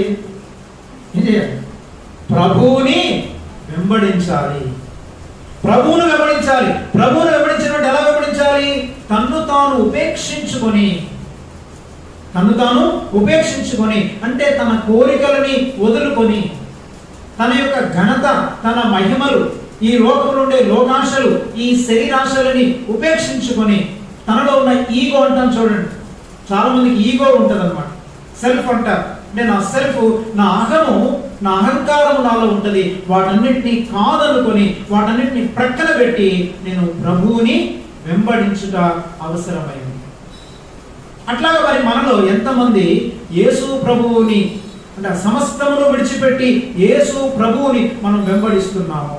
ప్రభువుని వెంబడించాలి. ప్రభువును వెంబడించాలి. ప్రభువును వెంబడించినట్టు ఎలా వెంబడించాలి? తన్ను తాను ఉపేక్షించుకొని అంటే తన కోరికలని వదులుకొని, తన యొక్క ఘనత, తన మహిమలు, ఈ లోకంలో ఉండే లోకాశలు, ఈ శరీరాశలని ఉపేక్షించుకొని, తనలో ఉన్న ఈగో అంటాం చూడండి, చాలా మందికి ఈగో ఉంటుంది అనమాట. సెల్ఫ్ అంటారు. నేను నా సెల్ఫ్, నా అహము, నా అహంకారము నాలో ఉంటుంది. వాటన్నిటినీ కాదనుకొని వాటన్నిటిని ప్రక్కన పెట్టి నేను ప్రభువుని వెంబడించుట అవసరమైంది. అట్లాగా మరి మనలో ఎంతమంది యేసు ప్రభువుని అంటే సమస్తమును విడిచిపెట్టి యేసు ప్రభువుని మనం వెంబడిస్తున్నాము?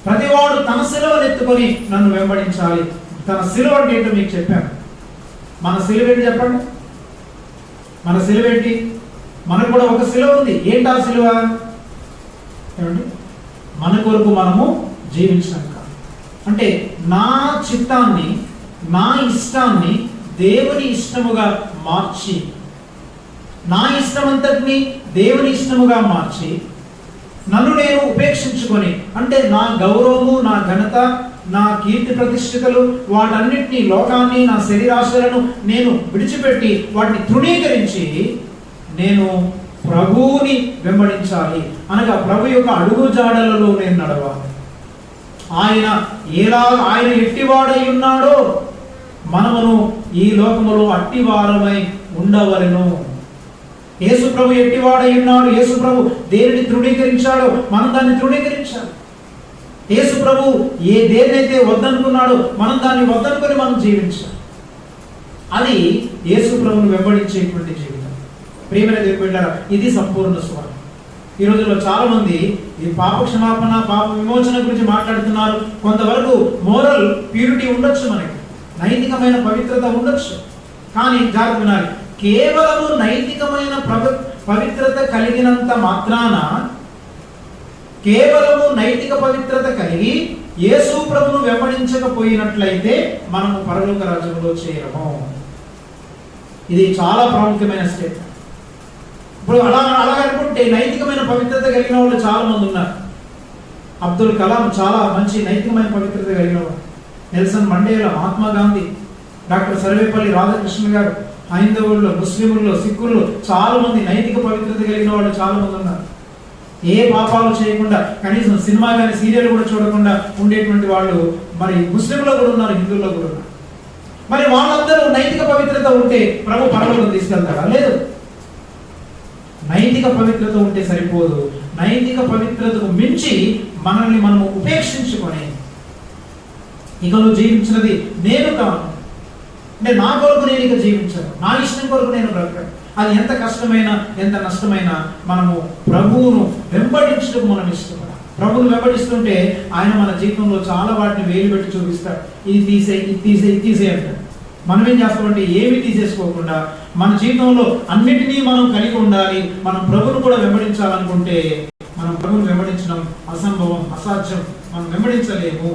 ప్రతివాడు తన సిలువనెత్తుకొని నన్ను వెంబడించాలి. తన సిలువ అంటే ఏంటో మీకు చెప్పాను. మన సిలువ ఏంటి చెప్పండి? మన సిలువ ఏంటి? మనకు కూడా ఒక సిలువ ఉంది. ఏంటి ఆ సిలువ? ఏమండి? మన కొరకు మనము జీవించడం కాదు. అంటే నా చిత్తాన్ని, నా ఇష్టాన్ని దేవుని ఇష్టముగా మార్చి, నా ఇష్టమంతటిని దేవుని ఇష్టముగా మార్చి నన్ను నేను ఉపేక్షించుకొని, అంటే నా గౌరవము, నా ఘనత, నా కీర్తి ప్రతిష్ఠితలు, వాటన్నిటినీ, లోకాన్ని, నా శరీరాశలను నేను విడిచిపెట్టి వాటిని తృణీకరించి నేను ప్రభువుని వెంబడించాలి. అనగా ప్రభు యొక్క అడుగు జాడలలో నేను నడవాలి. ఆయన ఎట్టివాడై ఉన్నాడో మనమును ఈ లోకములో అట్టివారమై ఉండవలెను. యేసు ప్రభు ఎట్టివాడై ఉన్నాడు. యేసు ప్రభు దేనిని తృణీకరించాడో మనం దాన్ని తృణీకరించాలి. యేసు ప్రభు దేన్నైతే వద్దనుకున్నాడో మనం దాన్ని వద్దనుకొని మనం జీవించాలి. అది యేసు ప్రభువును వెంబడించేటువంటి జీవితం. ప్రియమైన దేవుని బిడ్డలారా, ఇది సంపూర్ణ సువార్త. ఈ రోజుల్లో చాలా మంది ఈ పాప క్షమాపణ, పాప విమోచన గురించి మాట్లాడుతున్నారు. కొంతవరకు మోరల్ ప్యూరిటీ ఉండొచ్చు, మనకి నైతికమైన పవిత్రత ఉండొచ్చు. కానీ జాగ్రత్త వినాలి, కేవలము నైతికమైన పవిత్రత కలిగినంత మాత్రాన, కేవలము నైతిక పవిత్రత కలిగి యేసు ప్రభువును వెంబడించకపోయినట్లయితే మనము పరలోక రాజ్యంలో చేరము. ఇది చాలా ప్రాముఖ్యమైన స్టేట్మెంట్. ఇప్పుడు అలాగనుకుంటే నైతికమైన పవిత్రత కలిగిన వాళ్ళు చాలా మంది ఉన్నారు. అబ్దుల్ కలాం చాలా మంచి నైతికమైన పవిత్రత కలిగిన వాడు. Nelson Mandela, Mahatma Gandhi, doctor Sarvepalli Radhakrishna గారు, హైందవుల్లో, ముస్లింల్లో, సిక్కుల్లో చాలా మంది నైతిక పవిత్రత కలిగిన వాళ్ళు చాలా మంది ఉన్నారు. ఏ పాపాలు చేయకుండా, కనీసం సినిమా కానీ సీరియల్ కూడా చూడకుండా ఉండేటువంటి వాళ్ళు మరి ముస్లింలో కూడా ఉన్నారు, హిందువుల్లో కూడా ఉన్నారు. మరి వాళ్ళందరూ నైతిక పవిత్రత ఉంటే ప్రభు పరలోకం తీసుకెళ్తారా? లేదు. నైతిక పవిత్రత ఉంటే సరిపోదు. నైతిక పవిత్రతకు మించి మనల్ని మనము ఉపేక్షించుకొని ఇక నువ్వు జీవించినది నేను కాను, అంటే నా కొరకు నేను ఇక జీవించను, నా ఇష్టం కొరకు నేను బ్రతకను. అది ఎంత కష్టమైనా ఎంత నష్టమైనా మనము ప్రభువును వెంబడించడం మనం ఇష్టపడాలి. ప్రభువును వెంబడిస్తుంటే ఆయన మన జీవితంలో చాలా వాటిని వేలు పెట్టి చూపిస్తాడు. ఇది తీసే, ఇది తీసే, ఇది తీసే అంటాడు. మనం ఏం చేస్తామంటే ఏమి తీసేసుకోకుండా మన జీవితంలో అన్నిటినీ మనం కలిగి ఉండాలి. మనం ప్రభువును కూడా వెంబడించాలనుకుంటే మనం ప్రభువును వెంబడించడం అసంభవం, అసాధ్యం. మనం వెంబడించలేము.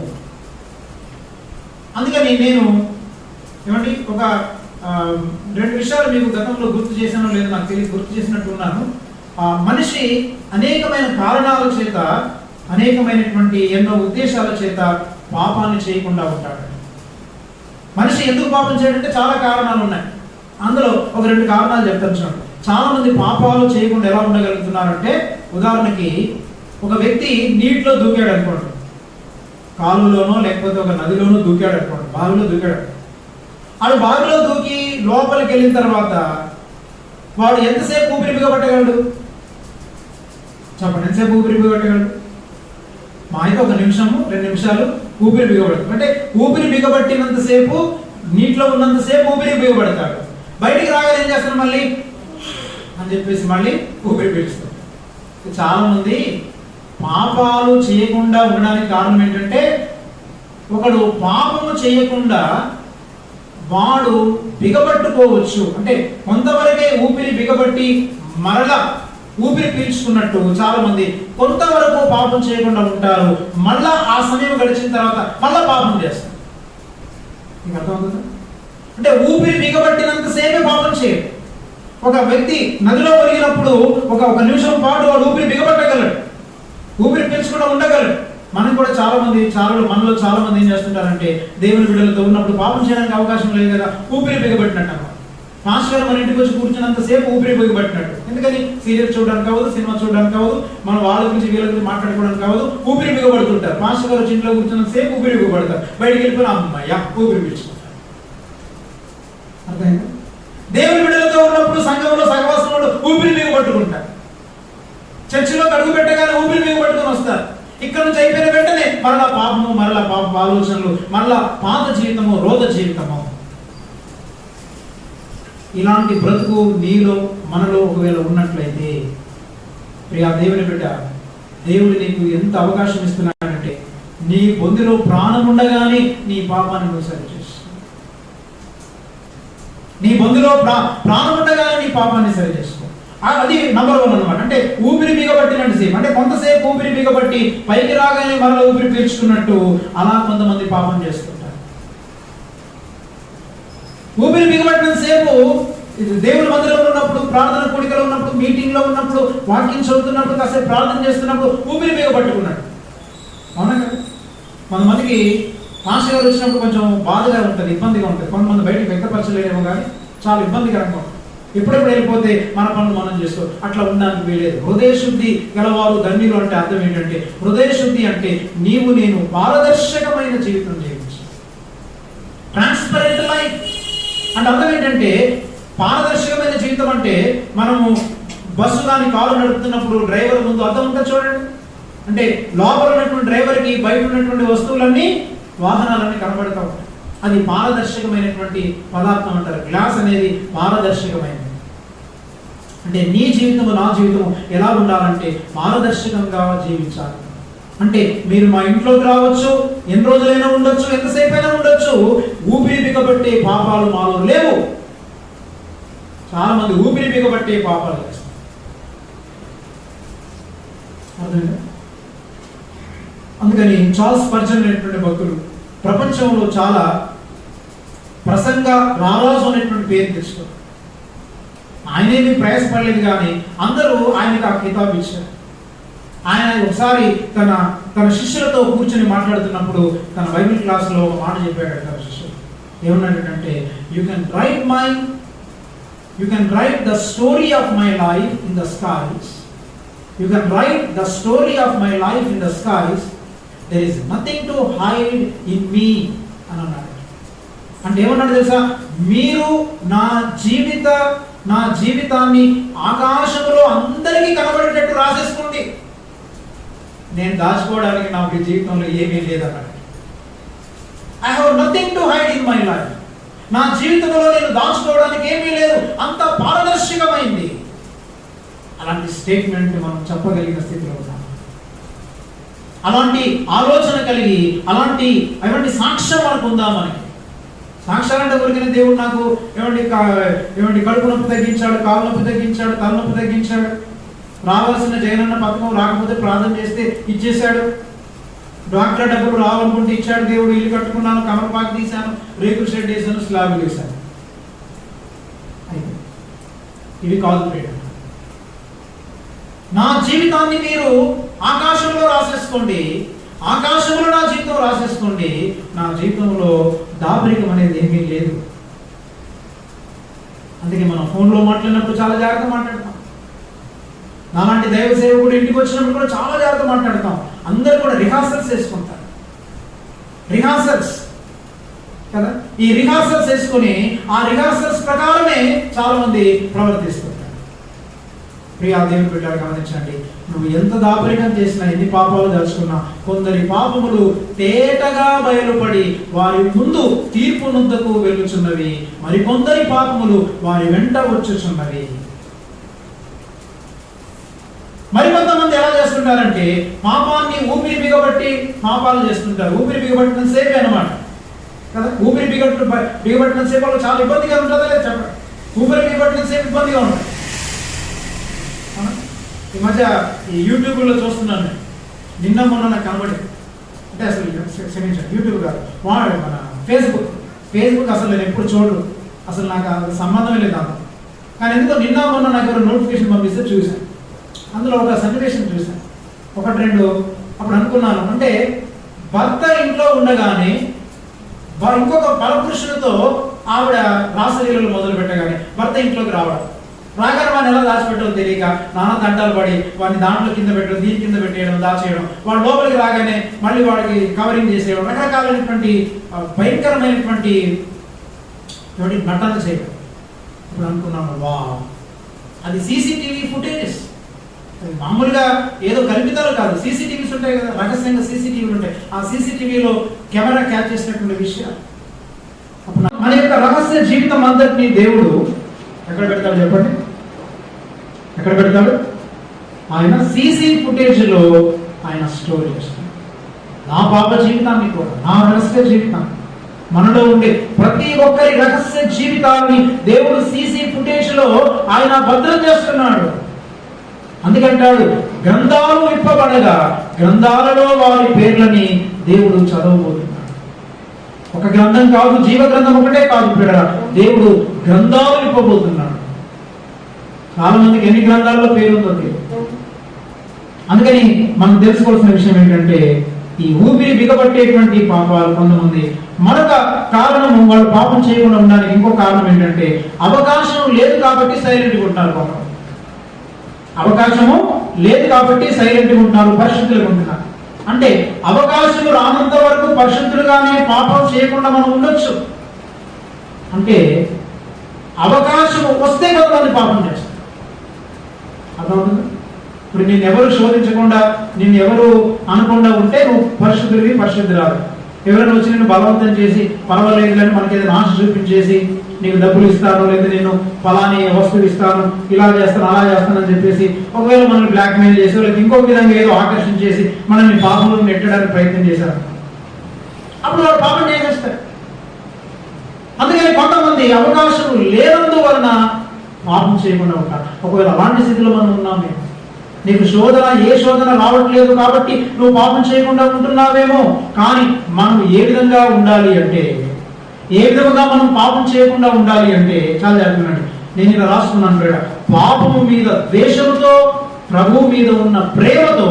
అందుకని నేను ఏమండి ఒక 2 విషయాలు మీకు గతంలో గుర్తు చేశానో లేదో నాకు తెలియదు, గుర్తు చేసినట్టున్నాను. మనిషి అనేకమైన కారణాల చేత, అనేకమైనటువంటి ఎన్నో ఉద్దేశాల చేత పాపాన్ని చేయకుండా ఉంటాడు. మనిషి ఎందుకు పాపం చేయడంటే చాలా కారణాలు ఉన్నాయి. అందులో ఒక 2 కారణాలు చెప్తాను చూడండి. చాలా మంది పాపాలు చేయకుండా ఎలా ఉండగలుగుతున్నారంటే, ఉదాహరణకి ఒక వ్యక్తి నీటిలో దూకాడు అనుకోండి, కాలువలోనో లేకపోతే ఒక నదిలోనో దూకాడు అనుకోండి, బావిలో దూకాడు. వాడు బావిలో దూకి లోపలికి వెళ్ళిన తర్వాత వాడు ఎంతసేపు ఊపిరి బిగబట్టగలడు? చెప్పండి, ఎంతసేపు ఊపిరి బిగబట్టగలడు? మా అయితే 1 నిమిషము 2 నిమిషాలు ఊపిరి బిగబడతాడు. అంటే ఊపిరి బిగబట్టినంతసేపు, నీటిలో ఉన్నంతసేపు ఊపిరి బిగబడతాడు. బయటికి రాగానే ఏం చేస్తాడు? మళ్ళీ అని చెప్పేసి మళ్ళీ ఊపిరి పీలుస్తాడు. చాలా మంది పాపాలు చేయకుండా ఉండడానికి కారణం ఏంటంటే, ఒకడు పాపము చేయకుండా వాడు బిగబట్టుకోవచ్చు, అంటే కొంతవరకే ఊపిరి బిగబట్టి మరలా ఊపిరి పీల్చుకున్నట్టు చాలా మంది కొంతవరకు పాపం చేయకుండా ఉంటారు. మళ్ళా ఆ సమయం గడిచిన తర్వాత మళ్ళా పాపం చేస్తారు. మీకు అర్థమవుతుందా? అంటే ఊపిరి బిగబట్టినంతసేపే పాపం చేయడు. ఒక వ్యక్తి నదిలో మునిగినప్పుడు ఒక నిమిషం పాటు వాడు ఊపిరి బిగబట్టగలడు, ఊపిరి పీల్చకుండా ఉండగలడు. మనం కూడా మనలో చాలా మంది ఏం చేస్తుంటారంటే, దేవుని బిడ్డలతో ఉన్నప్పుడు పాపం చేయడానికి అవకాశం లేదు కదా, ఊపిరి బిగబట్టినట్టు అన్నమాట. మాస్టర్ గారు మన ఇంటికి వచ్చి కూర్చున్నంతసేపు ఊపిరి బిగబట్టినట్టు. ఎందుకని? సీరియల్ చూడడానికి కావదు, సినిమా చూడడానికి కావదు, మన వాళ్ళ గురించి వీళ్ళ గురించి మాట్లాడుకోవడానికి కావదు, ఊపిరి బిగబడుతుంటారు. మాస్టర్ గారు వచ్చి ఇంట్లో కూర్చున్నంతసేపు ఊపిరి బిగబడతారు. బయటికి వెళ్ళిపోయిన అమ్మయ్య ఊపిరి పీల్చుకుంటారు. అర్థమైందా? దేవుని బిడ్డలతో ఉన్నప్పుడు సంఘంలో సహవాసంలో ఊపిరి బిగబట్టుకుంటారు. చర్చిలో అడుగు పెట్టగానే ఊపిరి బిగబట్టుకుని వస్తారు. ఇక్కడ నుంచి అయిపోయిన వెంటనే మరలా పాపము, మరలా పాప ఆలోచనలు, మరలా పాత జీవితము, రోధ జీవితము. ఇలాంటి బ్రతుకు నీలో మనలో ఒకవేళ ఉన్నట్లయితే, ప్రియా దేవుని బిడ్డ, దేవుడు నీకు ఎంత అవకాశం ఇస్తున్నాడంటే, నీ బొందిలో ప్రాణం ఉండగానే నీ పాపాన్ని నువ్వు సరిచేసు. నీ బొందిలో ప్రాణం ఉండగానే నీ పాపాన్ని సరిచేసుకో. అది నంబర్ 1 అనమాట. అంటే ఊపిరి బిగబట్టినట్టు సేపు, అంటే కొంతసేపు ఊపిరి బిగబట్టి పైకి రాగానే మరలా ఊపిరి పీల్చుకున్నట్టు అలా కొంతమంది పాపం చేస్తుంటారు. ఊపిరి బిగబట్టినంత సేపు దేవుని మందిరంలో ఉన్నప్పుడు, ప్రార్థన కూడికలో ఉన్నప్పుడు, మీటింగ్ లో ఉన్నప్పుడు, వాక్యం చదువుతున్నప్పుడు, కాసేపు ప్రార్థన చేస్తున్నప్పుడు ఊపిరి బిగబట్టుకున్నాడు. అవునా కదా? కొంతమందికి మాస్టర్ గారు వచ్చినప్పుడు కొంచెం బాధగా ఉంటుంది, ఇబ్బందిగా ఉంటుంది. కొంతమంది బయటకు వ్యక్తపరచలేరేమో కానీ చాలా ఇబ్బందికరంగా ఉంటుంది. ఎప్పుడెప్పుడు వెళ్ళిపోతే మన పనులు మనం చేసుకో, అట్లా ఉండడానికి వీలేదు. హృదయ శుద్ధి గలవారు ధన్యులు అంటే అర్థం ఏంటంటే, హృదయ శుద్ధి అంటే నీవు నేను పారదర్శకమైన జీవితం జీవించు, ట్రాన్స్పరెంట్ లైఫ్ అంటే అర్థం ఏంటంటే, పారదర్శకమైన జీవితం అంటే మనము బస్సు కానీ కారు నడుపుతున్నప్పుడు డ్రైవర్ ముందు అర్థం ఉంటుంది చూడండి. అంటే లోపల ఉన్నటువంటి డ్రైవర్కి బయట ఉన్నటువంటి వస్తువులన్నీ, వాహనాలన్నీ కనబడతా ఉంటాయి. అది పారదర్శకమైనటువంటి పదార్థం అంటారు. గ్లాస్ అనేది పారదర్శకమైనది. అంటే నీ జీవితము, నా జీవితము ఎలా ఉండాలంటే పారదర్శకంగా జీవించాలి. అంటే మీరు మా ఇంట్లోకి రావచ్చు, ఎన్ని రోజులైనా ఉండొచ్చు, ఎంతసేపు అయినా ఉండొచ్చు, ఊపిరి బిగబట్టే పాపాలు మాలో లేవు. చాలా మంది ఊపిరి బిగబట్టే పాపాలు చేస్తారు. అర్థమైందా? అందుకని చార్ల్స్ స్పర్జన్ అనేటువంటి భక్తుడు ప్రపంచంలో చాలా ప్రసంగ రారాజు అనేటువంటి పేరు తెచ్చుకోరు. ఆయనేమి ప్రయాసపడలేదు కానీ అందరూ ఆయనకు ఆ కితాబు ఇచ్చారు. ఆయన ఒకసారి తన శిష్యులతో కూర్చొని మాట్లాడుతున్నప్పుడు తన బైబిల్ క్లాస్లో ఒక మాట చెప్పాడు. తన శిష్యులు ఏమన్నాడంటే, you can write the story of my life in the skies, you can write the story of my life in the skies, there is nothing to hide in me అని అన్నాడు. అంటే ఏమన్నాడు తెలుసా? మీరు నా జీవితాన్ని ఆకాశంలో అందరికీ కనబడేటట్టు రాసేసుకోండి, నేను దాచుకోవడానికి నాకు ఈ జీవితంలో ఏమీ లేదన్నాడు. I have nothing to hide in my life. నా జీవితంలో నేను దాచుకోవడానికి ఏమీ లేదు, అంత పారదర్శకమైంది. అలాంటి స్టేట్మెంట్ మనం చెప్పగలిగిన స్థితిలో ఉన్నాం. అలాంటి ఆలోచన కలిగి అలాంటి సాక్ష్యం మనకు ఉందా? మనకి సాక్ష్యాలంటే ఊరికనే దేవుడు నాకు ఏమండి కడుపు నొప్పి తగ్గించాడు, కాలు నొప్పి తగ్గించాడు, తలనొప్పి తగ్గించాడు, రావాల్సిన జగనన్న పథకం రాకపోతే ప్రార్థన చేస్తే ఇచ్చేశాడు, డాక్టర్ డబ్బులు రావాలనుకుంటే ఇచ్చాడు దేవుడు, ఇల్లు కట్టుకున్నాను, కమరపాకు తీశాను, రేకుల షెడ్ వేసాను, స్లాబులు వేశాను. అయితే ఇవి కాదు ప్రియుడు. నా జీవితాన్ని మీరు ఆకాశంలో రాసేసుకోండి, ఆకాశంలో నా జీవితం రాసేసుకోండి. నా జీవితంలో దాపరికం అనేది ఏమీ లేదు. అందుకే మనం ఫోన్లో మాట్లాడినప్పుడు చాలా జాగ్రత్త మాట్లాడతాం. నాలాంటి దైవ సేవకుడు ఇంటికి వచ్చినప్పుడు కూడా చాలా జాగ్రత్త మాట్లాడతాం. అందరూ కూడా రిహార్సల్స్ వేసుకుంటారు, రిహార్సల్స్ కదా. ఈ రిహార్సల్స్ వేసుకొని ఆ రిహార్సల్స్ ప్రకారమే చాలా మంది ప్రవర్తిస్తుంటారు. ప్రియా దేవుని బిడ్డలు గమనించండి, నువ్వు ఎంత దాపరికం చేసినా, ఎన్ని పాపాలు దాచుకున్నా, కొందరి పాపములు తేటగా బయలుపడి వారి ముందు తీర్పు నొద్దకు వెళ్ళుచున్నవి, మరికొందరి పాపములు వారి వెంట వచ్చుచున్నవి. మరికొంతమంది ఎలా చేస్తుంటారంటే పాపాన్ని ఊపిరి బిగబట్టి పాపాలు చేస్తుంటారు. ఊపిరి బిగబట్టిన సేపే అనమాట కదా. ఊపిరి బిగబట్టిన సేపు వాళ్ళు చాలా ఇబ్బందిగా ఉంటుందా లేదు చెప్పండి. ఊపిరి బిగబట్టిన సేపు ఇబ్బందిగా ఉంటుంది. ఈ మధ్య ఈ యూట్యూబ్లో చూస్తున్నాను నేను, నిన్న మొన్న నాకు కనబడి, అంటే అసలు క్షమించండి, యూట్యూబ్ కాదు, మన ఫేస్బుక్ అసలు నేను ఎప్పుడు చూడరు, అసలు నాకు సంబంధమే లేదు దాంతో. కానీ ఎందుకో నిన్న మొన్న నాకు ఎవరు నోటిఫికేషన్ పంపిస్తే చూశాను. అందులో ఒక సన్నివేశం చూశాను, ఒకటి రెండు. అప్పుడు అనుకున్నాను, అంటే భర్త ఇంట్లో ఉండగానే ఇంకొక పరపురుషులతో ఆవిడ రాసలీలలు మొదలు పెట్టగానే భర్త ఇంట్లోకి రావడం, రాగానే వాడిని ఎలా దాచిపెట్టడం తెలియక నానా దండాలు పడి వాడిని దాంట్లో కింద పెట్టడం, దీని కింద పెట్టేయడం, దాచేయడం, వాడు లోపలికి రాగానే మళ్ళీ వాడికి కవరింగ్ చేసేయడం, రకరకాలైనటువంటి భయంకరమైనటువంటి నటన చేయడం. ఇప్పుడు అనుకున్నాను, వా, అది సీసీటీవీ ఫుటేజెస్. మామూలుగా ఏదో కల్పితాలు కాదు, సీసీటీవీస్ ఉంటాయి కదా, రహస్యంగా సీసీటీవీలు ఉంటాయి. ఆ సీసీటీవీలో కెమెరా క్యాచ్ చేసినటువంటి విషయాలు. అప్పుడు మన యొక్క రహస్య జీవితం అంతటినీ దేవుడు ఎక్కడ పెడతాడు చెప్పండి? ఎక్కడ పెడతాడు? ఆయన సీసీ ఫుటేజ్లో ఆయన స్టోర్ చేస్తాడు. నా పాప జీవితాన్ని కూడా, నా రహస్య జీవితాన్ని, మనలో ఉండే ప్రతి ఒక్కరి రహస్య జీవితాన్ని దేవుడు సీసీ ఫుటేజ్లో ఆయన భద్రం చేస్తున్నాడు. అందుకంటాడు, గ్రంథాలు విప్పబడగా గ్రంథాలలో వారి పేర్లని దేవుడు చదవబోతున్నాడు. ఒక గ్రంథం కాదు, జీవ గ్రంథం ఒకటే కాదు పిల్లరా, దేవుడు గ్రంథాలు విప్పబోతున్నాడు. చాలా మందికి ఎన్ని గ్రంథాల్లో పేరు ఉందో తెలియదు. అందుకని మనం తెలుసుకోవాల్సిన విషయం ఏంటంటే, ఈ ఊపిరి బిగబట్టేటువంటి పాపాలు కొంతమంది, మరొక కారణం వాళ్ళు పాపం చేయకుండా ఉండడానికి ఇంకో కారణం ఏంటంటే, అవకాశం లేదు కాబట్టి సైలెంట్గా ఉంటారు. పాపం అవకాశము లేదు కాబట్టి సైలెంట్గా ఉంటారు, పరిశుద్ధులుగా ఉంటున్నారు. అంటే అవకాశం రానంత వరకు పరిశుద్ధులుగానే పాపం చేయకుండా మనం ఉండొచ్చు. అంటే అవకాశం వస్తే కొంతమంది పాపం చేస్తారు. అర్థమవుతుంది? ఇప్పుడు నిన్ను ఎవరు శోధించకుండా, నిన్ను ఎవరు అనకుండా ఉంటే నువ్వు పరిశుద్ధుడివి, పరిశుద్ధురాలు. ఎవరైనా వచ్చి నిన్ను బలవంతం చేసి పర్వాలేదు కానీ మనకి ఏదైనా ఆశ చూపించేసి నీకు డబ్బులు ఇస్తాను, లేదా నేను ఫలాని వస్తువు ఇస్తాను, ఇలా చేస్తాను, అలా చేస్తానని చెప్పేసి ఒకవేళ మనల్ని బ్లాక్మెయిల్ చేసి, లేదా ఇంకొక విధంగా ఏదో ఆకర్షించేసి మనల్ని పాపంలో నెట్టడానికి ప్రయత్నం చేశారు, అప్పుడు వాడు పాపం చేసేస్తారు. అందుకని కొంతమంది అవకాశం లేనందువలన పాపం చేయకుండా ఉంటారు. ఒకవేళ అలాంటి స్థితిలో మనం ఉన్నామే, నీకు శోధన, ఏ శోధన రావట్లేదు కాబట్టి నువ్వు పాపం చేయకుండా ఉంటున్నావేమో. కానీ మనం ఏ విధంగా ఉండాలి అంటే, ఏ విధంగా మనం పాపం చేయకుండా ఉండాలి అంటే చాలా జాగ్రత్త. నేను ఇలా రాసుకున్నాను బిడ్డ, పాపము మీద ద్వేషంతో, ప్రభువు మీద ఉన్న ప్రేమతో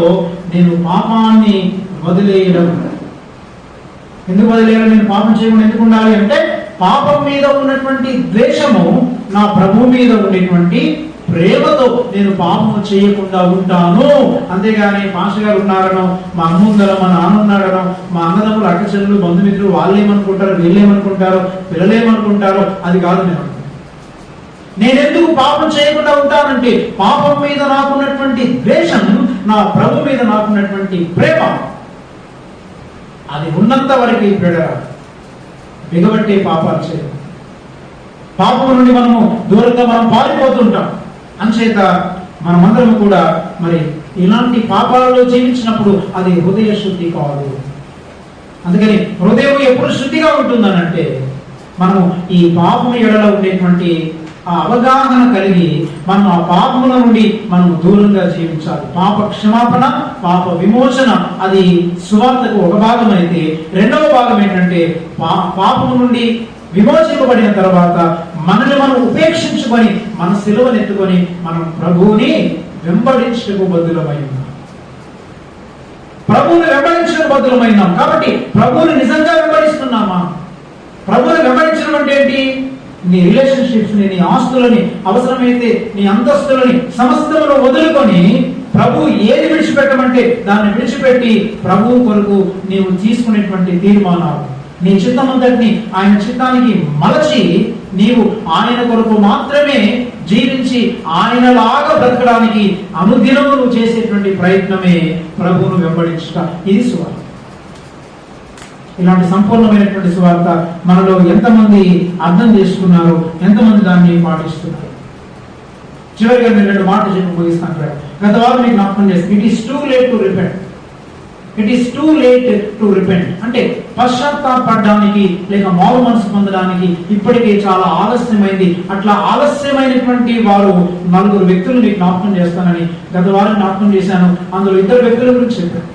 నేను పాపాన్ని వదిలేయడం. ఎందుకు వదిలేయడం? నేను పాపం చేయకుండా ఎందుకు ఉండాలి అంటే, పాపం మీద ఉన్నటువంటి ద్వేషము నా ప్రభువు మీద ఉండేటువంటి ప్రేమతో నేను పాపము చేయకుండా ఉంటాను. అంతేగాని పాస్టర్ గారు ఉన్నారనో, మా అమ్మ ఉందనో, మా నాన్న ఉన్నాడనో, మా అన్నదమ్ములు, అక్కచెల్లెలు, బంధుమిత్రులు వాళ్ళు ఏమనుకుంటారో, వీళ్ళు ఏమనుకుంటారో, పిల్లలు ఏమనుకుంటారో, అది కాదు. నేను ఎందుకు పాపం చేయకుండా ఉంటానంటే, పాపం మీద నాకున్నటువంటి ద్వేషం నా ప్రభు మీద నాకున్నటువంటి ప్రేమ, అది ఉన్నంత వరకు బిగబట్టే పాపాలు చేయడం. పాపం నుండి మనము దూరంగా మనం పారిపోతుంటాం. అంచేత మనమందరం కూడా మరి ఇలాంటి పాపాలలో జీవించినప్పుడు అది హృదయ శుద్ధి కాదు. అందుకని హృదయం ఎప్పుడు శుద్ధిగా ఉంటుందనంటే మనము ఈ పాపం ఎడల ఉండేటువంటి ఆ అవగాహన కలిగి మనం ఆ పాపముల నుండి మనం దూరంగా జీవించాలి. పాప క్షమాపణ, పాప విమోచన అది సువార్తకు ఒక భాగం అయితే, రెండవ భాగం ఏంటంటే పాపము నుండి విమోచింపబడిన తర్వాత మనల్ని మనం ఉపేక్షించుకొని మన సిలువనెత్తుకొని మనం ప్రభువుని వెంబడించటకు బదులమై ఉన్నాం. ప్రభువుని వెంబడించడానికి బదులమైనాం. కాబట్టి ప్రభువుని నిజంగా వెంబడిస్తున్నామా? ప్రభువుని వెంబడించడం అంటే ఏంటి? నీ రిలేషన్షిప్స్ ని, నీ ఆస్తులని, అవసరమైతే నీ అంతస్తులని సమస్తమును వదులుకొని ప్రభు ఏది విడిచిపెట్టమంటే దాన్ని విడిచిపెట్టి ప్రభువు కొరకు నీవు తీసుకునేటువంటి తీర్మానాలు, నీ చిత్తమంతటిని ఆయన చిత్తానికి మలచి నీవు ఆయన కొరకు మాత్రమే జీవించి ఆయనలాగా బ్రతకడానికి అనుదినము నువ్వు చేసేటువంటి ప్రయత్నమే ప్రభువును వెంబడించుట. ఇది సువార్త. ఇలాంటి సంపూర్ణమైనటువంటి సువార్త మనలో ఎంతమంది అర్థం చేసుకున్నారు, ఎంతమంది దాన్ని పాటిస్తున్నారు? చివరిగా నేను 2 మాటలు చెప్పి ముగిస్తాను. గత వారం మీకు జ్ఞాపకం చేస్తాను. It is too late to repent. It is too late to repent అంటే పశ్చాత్తాపడడానికి లేక మారు మనసు పొందడానికి ఇప్పటికే చాలా ఆలస్యమైంది. అట్లా ఆలస్యమైనటువంటి వారు 4 వ్యక్తులు మీకు జ్ఞాపకం చేస్తానని గత వారం జ్ఞాపకం చేశాను. అందులో 2 వ్యక్తుల గురించి చెప్పాను.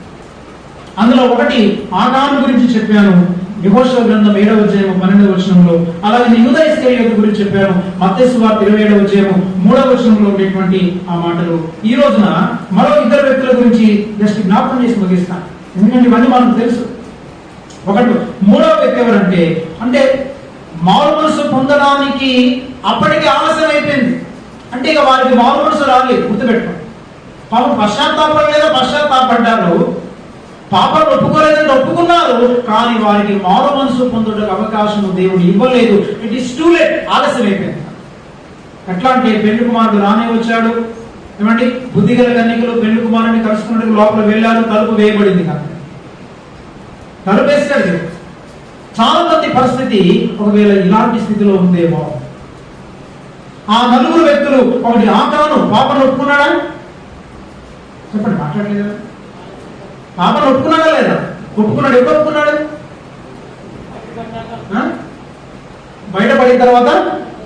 అందులో ఒకటి ఆకాను గురించి చెప్పాను, యెహోషువ గ్రంథం 7వ అధ్యాయం 12వ వచనంలో. అలాగే యూదా ఇస్కరియోతు గురించి చెప్పాను, మత్తయి సువార్త 27వ అధ్యాయం 3వ వచనంలో ఉండేటువంటి ఆ మాటలు. ఈ రోజున మరో 2 వ్యక్తుల గురించి జస్ట్ జ్ఞాపకం చేసి ముగిస్తాను, ఎందుకంటే ఇవన్నీ మనకు తెలుసు. ఒకటి 3వ వ్యక్తి ఎవరంటే అంటే మారు మనసు పొందడానికి అప్పటికి ఆలస్యం అయిపోయింది. అంటే ఇక వారికి మారు మనసు రాలేదు. గుర్తుపెట్టుకోండి, పాపం పశ్చాత్తాపడలేదో పశ్చాత్తాపడ్డారు, పాపాలు ఒప్పుకోలేదంటే ఒప్పుకున్నారు, కానీ వారికి మారు మనసు పొందుటకు అవకాశం దేవుడు ఇవ్వలేదు. ఇట్ ఈస్ టూ లేట్, ఆలస్యం అయిపోయింది. ఎట్లా అంటే పెళ్లి కుమారుడు రానే వచ్చాడు, ఏమండి బుద్ధిగల కన్యకలు పెళ్లి కుమారుడిని కలుసుకున్నట్టు లోపల వెళ్ళారు, తలుపు వేయబడింది కాదు, తలుపు వేస్తాడు. చాలా మంది పరిస్థితి ఒకవేళ ఇలాంటి స్థితిలో ఉందేమో. ఆ 4 వ్యక్తులు, ఒకటి ఆకాను పాపను ఒప్పుకున్నాడా? చెప్పండి, మాట్లాడలేదు. పాపను ఒప్పుకున్నాడా లేదా? ఒప్పుకున్నాడు. ఎప్పుడు ఒప్పుకున్నాడు? బయటపడిన తర్వాత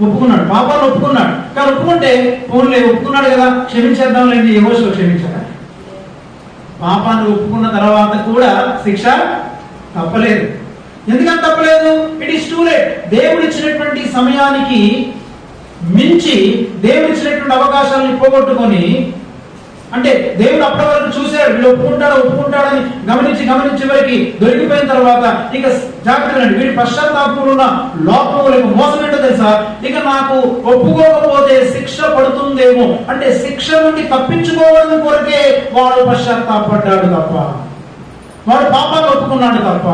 ఒప్పుకున్నాడు. పాపాలు ఒప్పుకున్నాడు. కానీ ఒప్పుకుంటే ఫోన్లే ఒప్పుకున్నాడు కదా, క్షమించేద్దాం లేని యెహోషువ క్షమించాడా? పాపాన్ని ఒప్పుకున్న తర్వాత కూడా శిక్ష తప్పలేదు. ఎందుకని తప్పలేదు? It is too late. దేవుడు ఇచ్చినటువంటి సమయానికి మించి దేవుడు ఇచ్చినటువంటి అవకాశాలను పోగొట్టుకొని, అంటే దేవుడు అప్పటి వరకు చూశాడు, వీళ్ళు ఒప్పుకుంటాడని గమనించి వరకు దొరికిపోయిన తర్వాత ఇక జాగ్రత్త, వీడి పశ్చాత్తాపంలో ఉన్న లోపం లేక మోసం ఏంటో తెలుసా? ఇక నాకు ఒప్పుకోకపోతే శిక్ష పడుతుందేమో అంటే శిక్ష నుండి తప్పించుకోవడం కొరకే వాడు పశ్చాత్తాపడ్డాడు తప్ప, వాడు పాపాన్ని ఒప్పుకున్నాడు తప్ప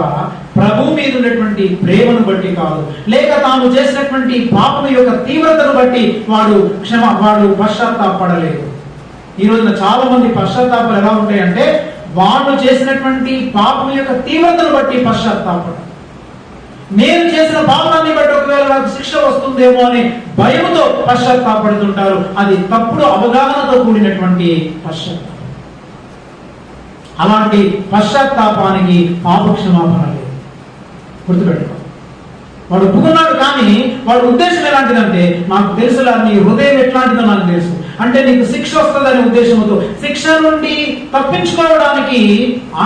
ప్రభు మీద ఉన్నటువంటి ప్రేమను బట్టి కాదు, లేక తాను చేసినటువంటి పాపం యొక్క తీవ్రతను బట్టి వాడు పశ్చాత్తాపడలేదు. ఈ రోజున చాలా మంది పశ్చాత్తాపాలు ఎలా ఉంటాయంటే వాళ్ళు చేసినటువంటి పాపం యొక్క తీవ్రతను బట్టి పశ్చాత్తాపడు. నేను చేసిన పాపాన్ని బట్టి ఒకవేళ నాకు శిక్ష వస్తుందేమో అని భయంతో పశ్చాత్తాపడుతుంటారు. అది తప్పుడు అవగాహనతో కూడినటువంటి పశ్చాత్తాపం. అలాంటి పశ్చాత్తాపానికి పాపక్షమాపణ లేదు. గుర్తుపెట్టుకో, వాడు ఒప్పుకున్నాడు, కానీ వాడి ఉద్దేశం ఎలాంటిదంటే నాకు తెలుసులా, నీ హృదయం ఎట్లాంటిదో నాకు తెలుసు, అంటే నీకు శిక్ష వస్తుందనే ఉద్దేశంతో శిక్ష నుండి తప్పించుకోవడానికి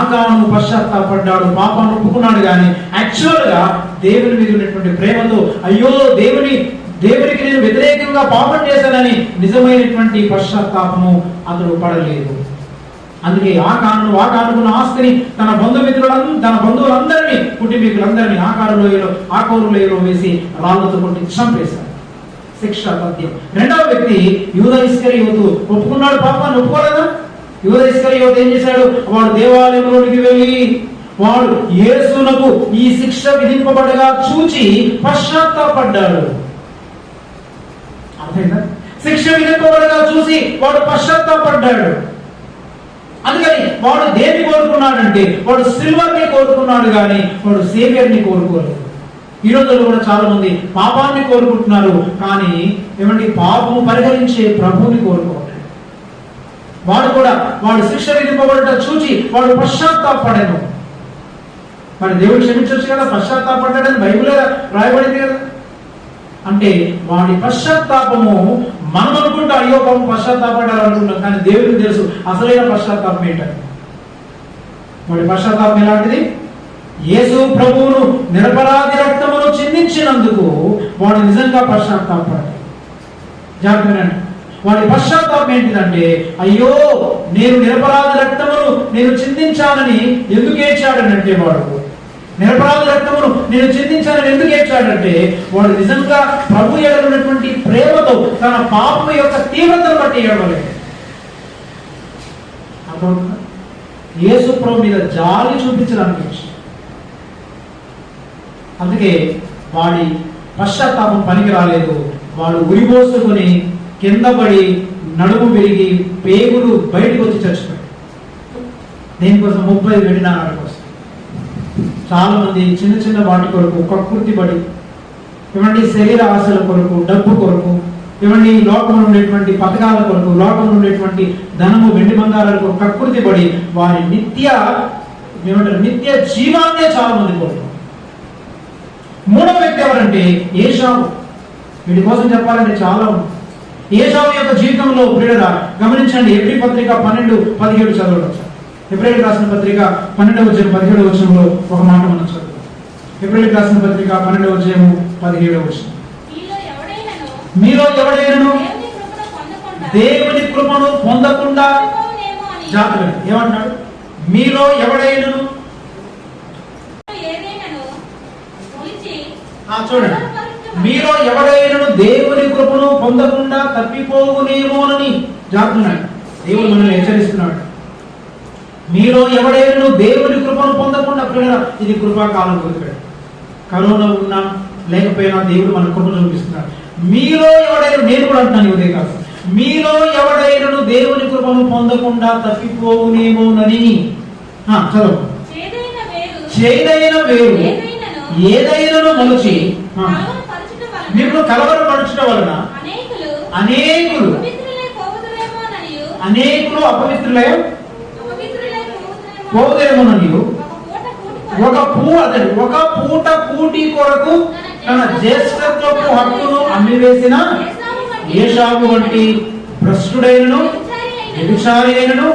ఆకాను పశ్చాత్తాపడ్డాడు, పాపాన్ని ఒప్పుకున్నాడు. కానీ యాక్చువల్ గా దేవుని మీద ఉన్నటువంటి ప్రేమతో అయ్యో దేవునికి నేను వ్యతిరేకంగా పాపం చేశానని నిజమైనటువంటి పశ్చాత్తాపము అతడు పడలేదు. అందుకే ఆకానుకున్న ఆస్తిని తన బంధువులందరినీ, కుటుంబీకులందరినీ ఆకోరు లోయలో వేసి రాళ్లతో కొట్టి చంపేశాడు. శిక్ష తథ్యం. 2వ వ్యక్తి యూదా ఇస్కరియోతు ఒప్పుకున్నాడు, పాపాన్ని ఒప్పుకోలేదా? యూదా ఇస్కరియోతు ఏం చేశాడు? వాడు దేవాలయంలోనికి వెళ్ళి వాడు యేసునకు ఈ శిక్ష విధింపబడగా చూచి పశ్చాత్తాపడ్డాడు. అర్థమైందా? శిక్ష విధింపబడగా చూసి వాడు పశ్చాత్తాపడ్డాడు. అందుకని వాడు దేన్ని కోరుకున్నాడంటే వాడు సిల్వర్ని కోరుకున్నాడు, కానీ వాడు సేవియర్ని కోరుకోలేదు. ఈ రోజుల్లో కూడా చాలా మంది పాపాన్ని కోరుకుంటున్నారు, కానీ ఏమండి పాపము పరిహరించే ప్రభువుని కోరుకోవట్లేదు. వాడు శిక్ష విధింపబడట చూచి వాడు పశ్చాత్తాపడను. మరి దేవుడు క్షమించవచ్చు కదా, పశ్చాత్తాపడ్డాడని బైబిల్లో రాయబడింది కదా. అంటే వాడి పశ్చాత్తాపము మనం అనుకుంటాం, అయ్యో పాపం పశ్చాత్తాపడ్డారు అనుకుంటాం, కానీ దేవుడికి తెలుసు అసలైన పశ్చాత్తాపం ఏంటని. వాడి పశ్చాత్తాపం ఎలాంటిది? యేసు ప్రభువును నిరపరాధి రక్తమును చిందించినందుకు వాడు నిజంగా పశ్చాత్తాపడ్డాడు. జాగ్రత్త. వాడి పశ్చాత్తాపం ఏంటిదంటే, అయ్యో నేను నిరపరాధి రక్తమును నేను చిందించాలని ఎందుకు ఏడ్చాడనంటే, వాడు నిరపరాధి రక్తమును నేను చిందించాలని ఎందుకు ఏడ్చాడంటే, వాడు నిజంగా ప్రభు ఎడల ఉన్నటువంటి ప్రేమతో తన పాపం యొక్క తీవ్రతను బట్టి ఏడవలేదు. అర్థమవుతుందా? యేసు ప్రభు మీద జాలి చూపించడానికి. అందుకే వాడి పశ్చాత్తాపం పనికి రాలేదు. వాడు ఉరిపోసుకొని కింద పడి నడుము విరిగి పేగులు బయటకు వచ్చి చచ్చిపోయాడు. దేనికోసం? 30 వెండి నాణాల కోసం. చాలా మంది చిన్న చిన్న వాటి కొరకు కక్కుర్తి పడి, ఏమండి శరీర ఆశల కొరకు, డబ్బు కొరకు, ఏమండి లోకంలో ఉండేటువంటి పథకాల కొరకు, లోకంలో ఉండేటువంటి ధనము వెండి బంగారాల కొరకు కక్కుర్తి పడి వారి నిత్య జీవాన్నే చాలా మంది కోరుతారు. మూడవ వ్యక్తి ఎవరంటే ఏశావు. వీటి కోసం చెప్పాలంటే చాలా ఉంది. ఏశావు యొక్క జీవితంలో ప్రియులారా గమనించండి. ఎబ్రీ పత్రిక 12:17 చదవడం. ఎబ్రీయులకు రాసిన పత్రిక 12:17 ఒక మాట మనం చదువుతాం. ఎబ్రీయులకు రాసిన పత్రిక 12:17 మీలో ఎవడైనను దేవుని కృపను పొందకుండా జాగ్రత్త. ఏమంటాడు? మీలో ఎవడైనను. చూడండి, మీలో ఎవడైనను దేవుని కృపను పొందకుండా తప్పిపోవునేమోనని జాగ్రత్త. దేవుడు మనల్ని హెచ్చరిస్తున్నాడు. మీలో ఎవడైనను దేవుని కృపను పొందకుండా. ఇది కృపాకాలం గుర్తుపెట్టు. కరోనా ఉన్నా లేకపోయినా దేవుడు మన కృప చూపిస్తున్నాడు. మీలో ఎవడైనా, నేను కూడా అంటున్నాను ఉదయం కాదు, మీలో ఎవడైనను దేవుని కృపను పొందకుండా తప్పిపోవునేమోనని. చదువు. చేదైన వేరు ఏదైనను మలచి మిమ్మల్ని కలవరపరచడం వలన అనేకులు అపవిత్రులై పోవుదేమోననియు ఒక పూట కూటి కొరకు తన జ్యేష్ఠత్వపు హక్కును అమ్మివేసిన ఏశావు వంటి భ్రష్టుడైనను వ్యభిచారి అయినను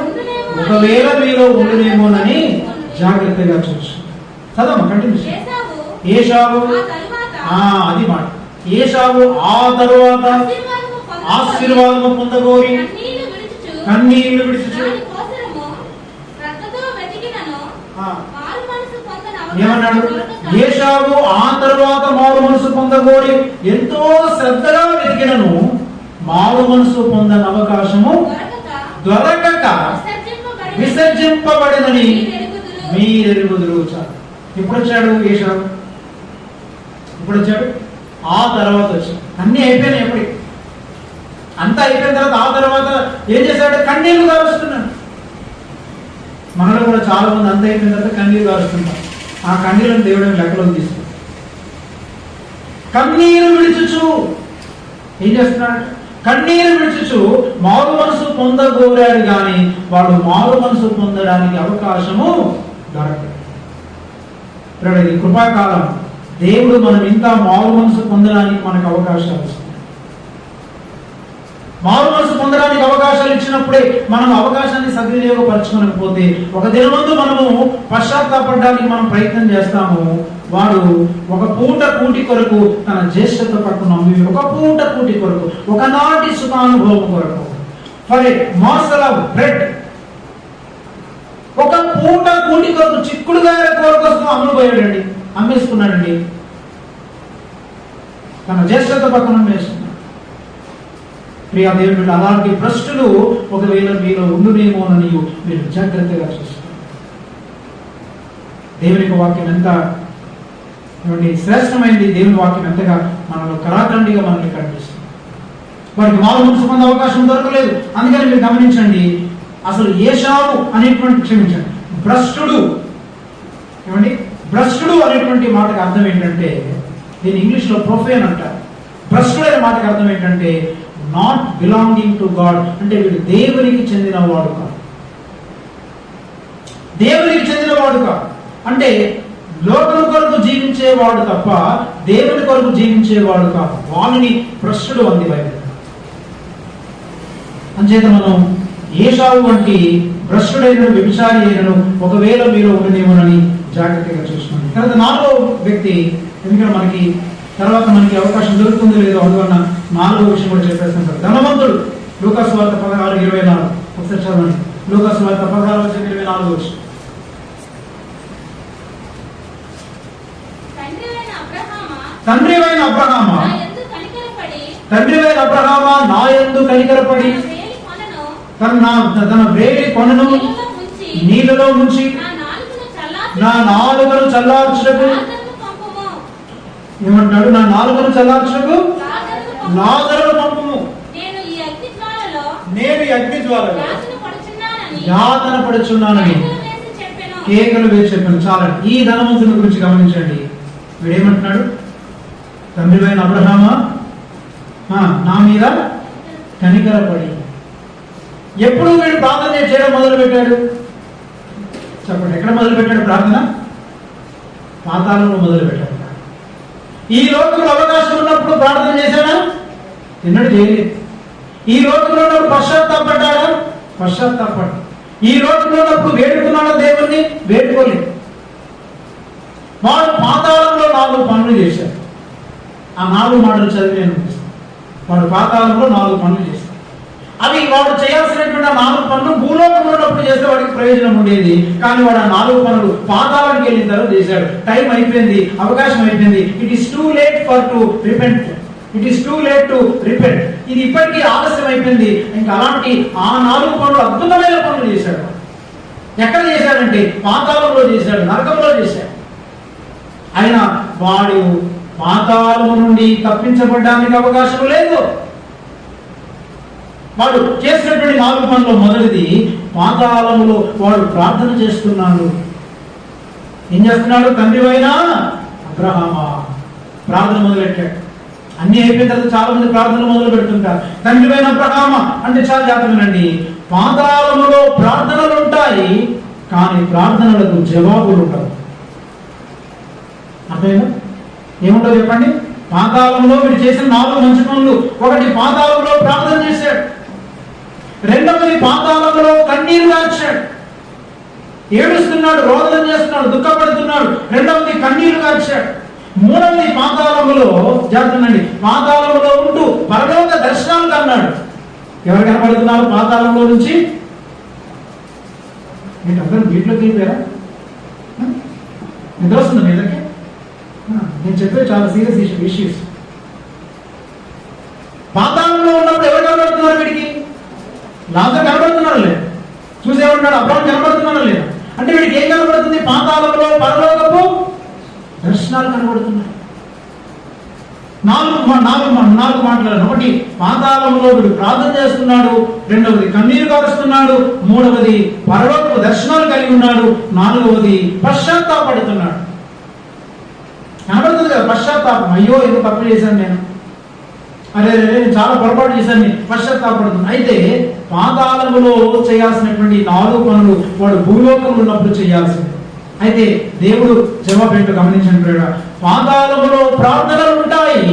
ఒకవేళ మీలో ఉండునేమోనని జాగ్రత్తగా చూసు. చదవమ్మా, కంటిన్యూ. ఏశావు అది మాట. ఏశావు ఆ తరువాత ఆశీర్వాదము పొందగోరి కన్నీళ్లు విడిచుచు ఏమన్నాడు? ఏశావు ఆ తరువాత మారు మనసు పొందగోరి ఎంతో శ్రద్ధగా వెతికినను మారు మనసు పొందని అవకాశము దొరకక విసర్జింపబడినని మీరెరుగుదురు. ఇప్పుడు వచ్చాడు ఏశావు. ఇప్పుడు వచ్చాడు. ఆ తర్వాత వచ్చాడు. అన్ని అయిపోయినాయి. ఎప్పటి అంతా అయిపోయిన తర్వాత ఆ తర్వాత ఏం చేశాడు? కన్నీళ్లు కారుస్తున్నాడు. మనలో కూడా చాలా మంది అంత అయిపోయిన తర్వాత కన్నీళ్లు కారుస్తున్నారు. ఆ కన్నీళ్ళను దేవుడు లెక్కలోకి తీసుకుంటాడు. కన్నీరు విడిచుచు ఏం చేస్తున్నాడు? కన్నీరు విడిచుచు మారు మనసు పొందగోరాడు, కానీ వాడు మారు మనసు పొందడానికి అవకాశము దొరకదు. ఇది కృపాకాలం. దేవుడు మనం ఇంకా మారు మనసు పొందడానికి మనకు అవకాశాలు ఇస్తాడు. మారు మనసు పొందడానికి అవకాశాలు ఇచ్చినప్పుడే మనం అవకాశాన్ని సద్వినియోగపరచుకోకపోతే ఒక దినమందు మనము పశ్చాత్తాపడడానికి మనం ప్రయత్నం చేస్తాము. వాడు ఒక పూట కూటి కొరకు తన జ్యేష్ఠత పట్టును అమ్మి, ఒక పూట కూటి కొరకు, ఒకనాటి సుఖానుభవం కొరకు, for a morsel of bread, ఒక పూట కూటి కొరకు చిక్కుడుగాయల కొరకు అమ్ముడుపోయాడండి, అమ్మేసుకున్నాడండి. తన జ్యేష్ఠత పక్కన అమ్మేసుకున్నాడు. ప్రియా దేవుడు, అలాంటి భ్రష్టులు ఒకవేళ మీలో ఉండునేమోనని మీరు జాగ్రత్తగా చూస్తారు. దేవుని వాక్యం ఎంత శ్రేష్టమైంది. దేవుని వాక్యం ఎంతగా మనలో కళాఖండిగా మనల్ని కనిపిస్తుంది. వారికి మారు మనసు పొందే అవకాశం దొరకలేదు. అందుకని మీరు గమనించండి, అసలు ఏశావు అనేటువంటి, క్షమించండి, భ్రష్టుడు, ఏమండి భ్రష్టుడు అనేటువంటి మాటకు అర్థం ఏంటంటే దీని ఇంగ్లీష్లో ప్రొఫేన్ అంటారు. భ్రష్టుడైన మాటకి అర్థం ఏంటంటే నాట్ బిలాంగింగ్ టు గాడ్, అంటే వీడు దేవునికి చెందినవాడు కాదు. దేవునికి చెందినవాడు కాదు అంటే లోకం కొరకు జీవించేవాడు తప్ప దేవుని కొరకు జీవించేవాడు కాదు. వాణిని భ్రష్టుడు అంది బైబిల్. అంచేత మనం ఏశావు వంటి భ్రష్టుడైన వ్యభిచారి అయినను ఒకవేళ మీరు ఉండనేమోనని జాగ్రత్తగా చూసుకోండి. తర్వాత 4వ వ్యక్తి, ఎందుకంటే మనకి తర్వాత మనకి అవకాశం దొరుకుతుందో లేదో అందువల్ల 4వ విషయం కూడా చెప్పేస్తుంటారు. ధనవంతుడు. లూకాసు వార్త 16:24 ఒకసారి చదవండి. లూకాసు వార్త 16:24. తండ్రివైన అబ్రహామా, నా యందు కనికరపడి తన వేలి కొనను నీళ్ళలో ముంచి నా నాలుకను చల్లార్చుటకు, ఏమంటాడు? నా నాలుకను చల్లార్చుటకు లాజరును పంపుము. నేను ఈ అగ్ని జ్వాలలో యాతన పడుచున్నానని కేకలు వేసి చెప్పాను. చాలా. ఈ ధనవంతుని గురించి గమనించండి. వీడేమంటున్నాడు? తండ్రివైన అబ్రహామా, నా మీద కనికరపడి. ఎప్పుడు వీడు ప్రార్థన చేయడం మొదలు పెట్టాడు? చెప్పండి. ఎక్కడ మొదలు పెట్టాడు ప్రార్థన? పాతాళంలో మొదలు పెట్టాడు. ఈ లోకంలో అవకాశం ఉన్నప్పుడు ప్రార్థన చేశాడా? ఎన్నడూ చేయలేదు. ఈ లోకంలో ఉన్నప్పుడు పశ్చాత్తాపడ్డాడా? పశ్చాత్తాపడ్డా. ఈ లోకంలో ఉన్నప్పుడు వేడుకున్నాడా దేవుణ్ణి? వేడుకోలేదు. వాడు పాతాళంలో 4 పనులు చేశాడు. ఆ 4 మాటలు చదివి అనిపిస్తుంది. వాడు పాతాళంలో 4 పనులు చేశాడు. అవి వాడు చేయాల్సినటువంటి 4 పనులు భూలోకంలో ఉన్నప్పుడు చేస్తే వాడికి ప్రయోజనం ఉండేది. కానీ వాడు ఆ 4 పనులు పాతాళానికి వెళ్ళిన తర్వాత చేశాడు. టైం అయిపోయింది, అవకాశం అయిపోయింది. It is too late for to repent. It is too late to repent. ఇది ఇప్పటికీ ఆలస్యం అయిపోయింది. ఇంకా అలాంటి ఆ 4 పనులు అద్భుతమైన పనులు చేశాడు. ఎక్కడ చేశాడంటే పాతాళంలో చేశాడు, నరకంలో చేశాడు. అయినా వాడు పాతాళం నుండి తప్పించబడడానికి అవకాశం లేదు. వాడు చేసినటువంటి 4 పనులు మొదటిది పాతాళములో వాడు ప్రార్థన చేస్తున్నాడు. ఏం చేస్తున్నాడు? తండ్రివైన అబ్రహామా. ప్రార్థన మొదలెట్టాడు. అన్ని అయిపోయిన తర్వాత చాలా మంది ప్రార్థనలు మొదలు పెడుతుంటారు. తండ్రివైన అబ్రహామా అంటే చాలా జాగ్రత్తగానండి. పాతాళములో ప్రార్థనలు ఉంటాయి, కానీ ప్రార్థనలకు జవాబులు ఉండవు. అర్థమైందా? ఏముంటో చెప్పండి. పాతాళంలో వీడు చేసిన 4 మంచి పనులు. ఒకటి, పాతాళంలో ప్రార్థన చేశాడు. రెండవది, పాతాళంలో కన్నీరు కార్చాడు. ఏడుస్తున్నాడు, రోదన చేస్తున్నాడు, దుఃఖపడుతున్నాడు. రెండవది, కన్నీరు కార్చాడు. మూడవది, పాతాళములో జాగ్రత్తనండి, పాతాళములో ఉంటూ పరలోక దర్శనాలు కన్నాడు. ఎవరు కనబడుతున్నారు పాతాళంలో నుంచి? మీరు అందరూ వీటిలోకి వెళ్ళిపోయారా? నిద్ర వస్తుంది మీదకి? నేను చెప్పేది చాలా సీరియస్ ఇష్యూస్. పాతాళంలో ఉన్నప్పుడు ఎవరు కనబడుతున్నారు వీడికి? లాజరు కనబడుతున్నాడు లేదు, చూసేవాడు అబ్రహాము కనబడుతున్నాడు లేదు. అంటే వీడికి ఏం కనబడుతుంది? పాతాళంలో పరలోకపు దర్శనాలు కనబడుతున్నాయి. 4 మాటలు. ఒకటి, పాతాళంలో వీడు ప్రార్థన చేస్తున్నాడు. రెండవది, కన్నీరు కారుస్తున్నాడు. మూడవది, పరలోకపు దర్శనాలు కలిగి ఉన్నాడు. 4వది, పశ్చాత్తాపడుతున్నాడు. కనబడుతుంది కదా పశ్చాత్తాపం. అయ్యో ఎందుకు తప్పు చేశాను నేను, అరే నేను చాలా పొరపాటు చేశాను, పశ్చాత్తాపడుతుంది. అయితే పాతాళములో చేయాల్సినటువంటి 4 పనులు వాడు భూలోకంలో ఉన్నప్పుడు చేయాల్సింది. అయితే దేవుడు జవాబు గమనించండి. పాతాళములో ప్రార్థనలు ఉంటాయి,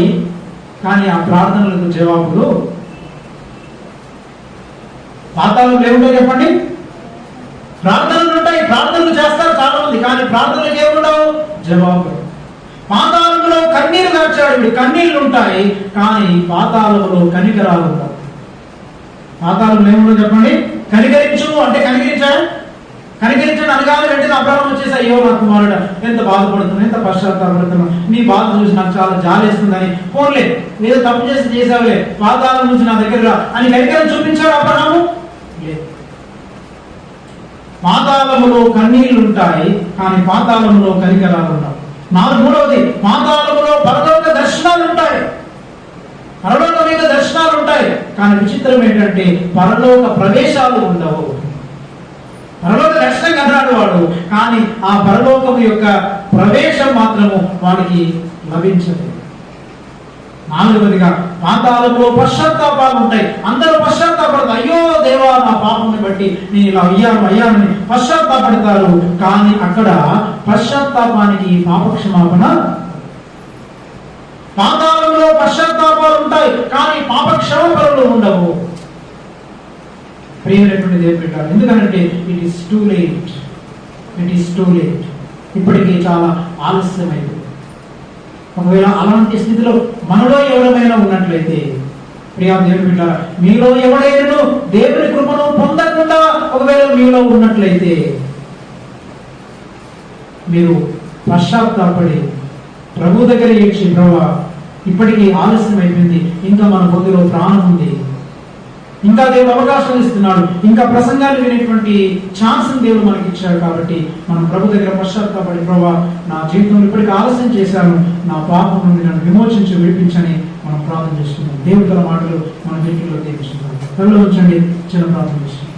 కానీ ఆ ప్రార్థనలకు జవాబులు. పాతాళంలో ఏముంటాయి చెప్పండి? ప్రార్థనలు ఉంటాయి, ప్రార్థనలు చేస్తారు చాలా మంది, కానీ ప్రార్థనలకు ఏముండవు? జవాబులు. పాతాళంలో కన్నీరు కార్చాడు వీడు, కన్నీళ్లు ఉంటాయి, కానీ పాతాళంలో కనికరాలు ఉంటాయి. పాతాళంలో ఏముండవు చెప్పండి? కనికరించు అంటే కనికరించాడు. కనికరించండి అనగానే వెంటనే అబ్రహాము వచ్చేసి, అయ్యో నా కుమారుడు ఎంత బాధపడుతున్నా, ఎంత పశ్చాత్తాపడుతున్నా, నీ బాధ చూసి నాకు చాలా జాలేస్తుందని, పోన్లే ఏదో తప్పు చేసావులే, పాతాళం నుంచి నా దగ్గర రా అని కనికరం చూపించాడు అబ్రహాము? లేదు. పాతాళములో కన్నీళ్లు ఉంటాయి, కానీ పాతాళంలో కనికరాలు ఉంటాయి. మూడవది, పాతాళములో పరలోక దర్శనాలు ఉంటాయి. పరలోక మీద దర్శనాలు ఉంటాయి, కానీ విచిత్రం ఏంటంటే పరలోక ప్రవేశాలు ఉండవు. పరలోక దర్శనం కన్నాడు వాడు, కానీ ఆ పరలోకం యొక్క ప్రవేశం మాత్రము వాడికి లభించదు. నాలుగవదిగా పాతాళంలో పశ్చాత్తాపాలు ఉంటాయి. అందరూ పశ్చాత్తాపడతారు. అయ్యో దేవా, నా పాపంని బట్టి నేను ఇలా అయ్యానని పశ్చాత్తాపడతారు. కానీ అక్కడ పశ్చాత్తాపానికి పాపక్షమాపణ, పాతాళంలో పశ్చాత్తాపాలు ఉంటాయి కానీ పాప క్షమాపణలు ఉండవు. ప్రియమైనటువంటి దేవుని బిడ్డలారా, ఎందుకంటే ఇట్ ఈస్ టూ లేట్. ఇప్పటికీ చాలా ఆలస్యమైంది. ఒకవేళ అలాంటి స్థితిలో మనలో ఎవరైనా ఉన్నట్లయితే, ప్రియా దేవుని బిడ్డలారా, మీలో ఎవడైనా దేవుని కృపను పొందకుండా ఒకవేళ మీలో ఉన్నట్లయితే మీరు పశ్చాత్తాపడి ప్రభు దగ్గర ఏడ్చి, ప్రభువా ఇప్పటికీ ఆలస్యం అయిపోయింది, ఇంకా మన బొద్దులో ప్రాణం ఉంది, ఇంకా దేవుడు అవకాశం ఇస్తున్నాడు, ఇంకా ప్రసంగాలు వినేటువంటి ఛాన్స్ దేవుడు మనకి ఇచ్చాడు. కాబట్టి మనం ప్రభు దగ్గర పశ్చాత్తాపడి, ప్రభువా నా జీవితంలో ఇప్పటికీ ఆలస్యం చేశాను, నా పాపం నుండి నన్ను విమోచించి విడిపించని మనం ప్రార్థన చేసుకున్నాం. దేవుడి మాటలు మన జీవితంలో దీవిస్తున్నాం. కళ్ళు ఉంచండి, చిన్న ప్రార్థన చేస్తున్నాం.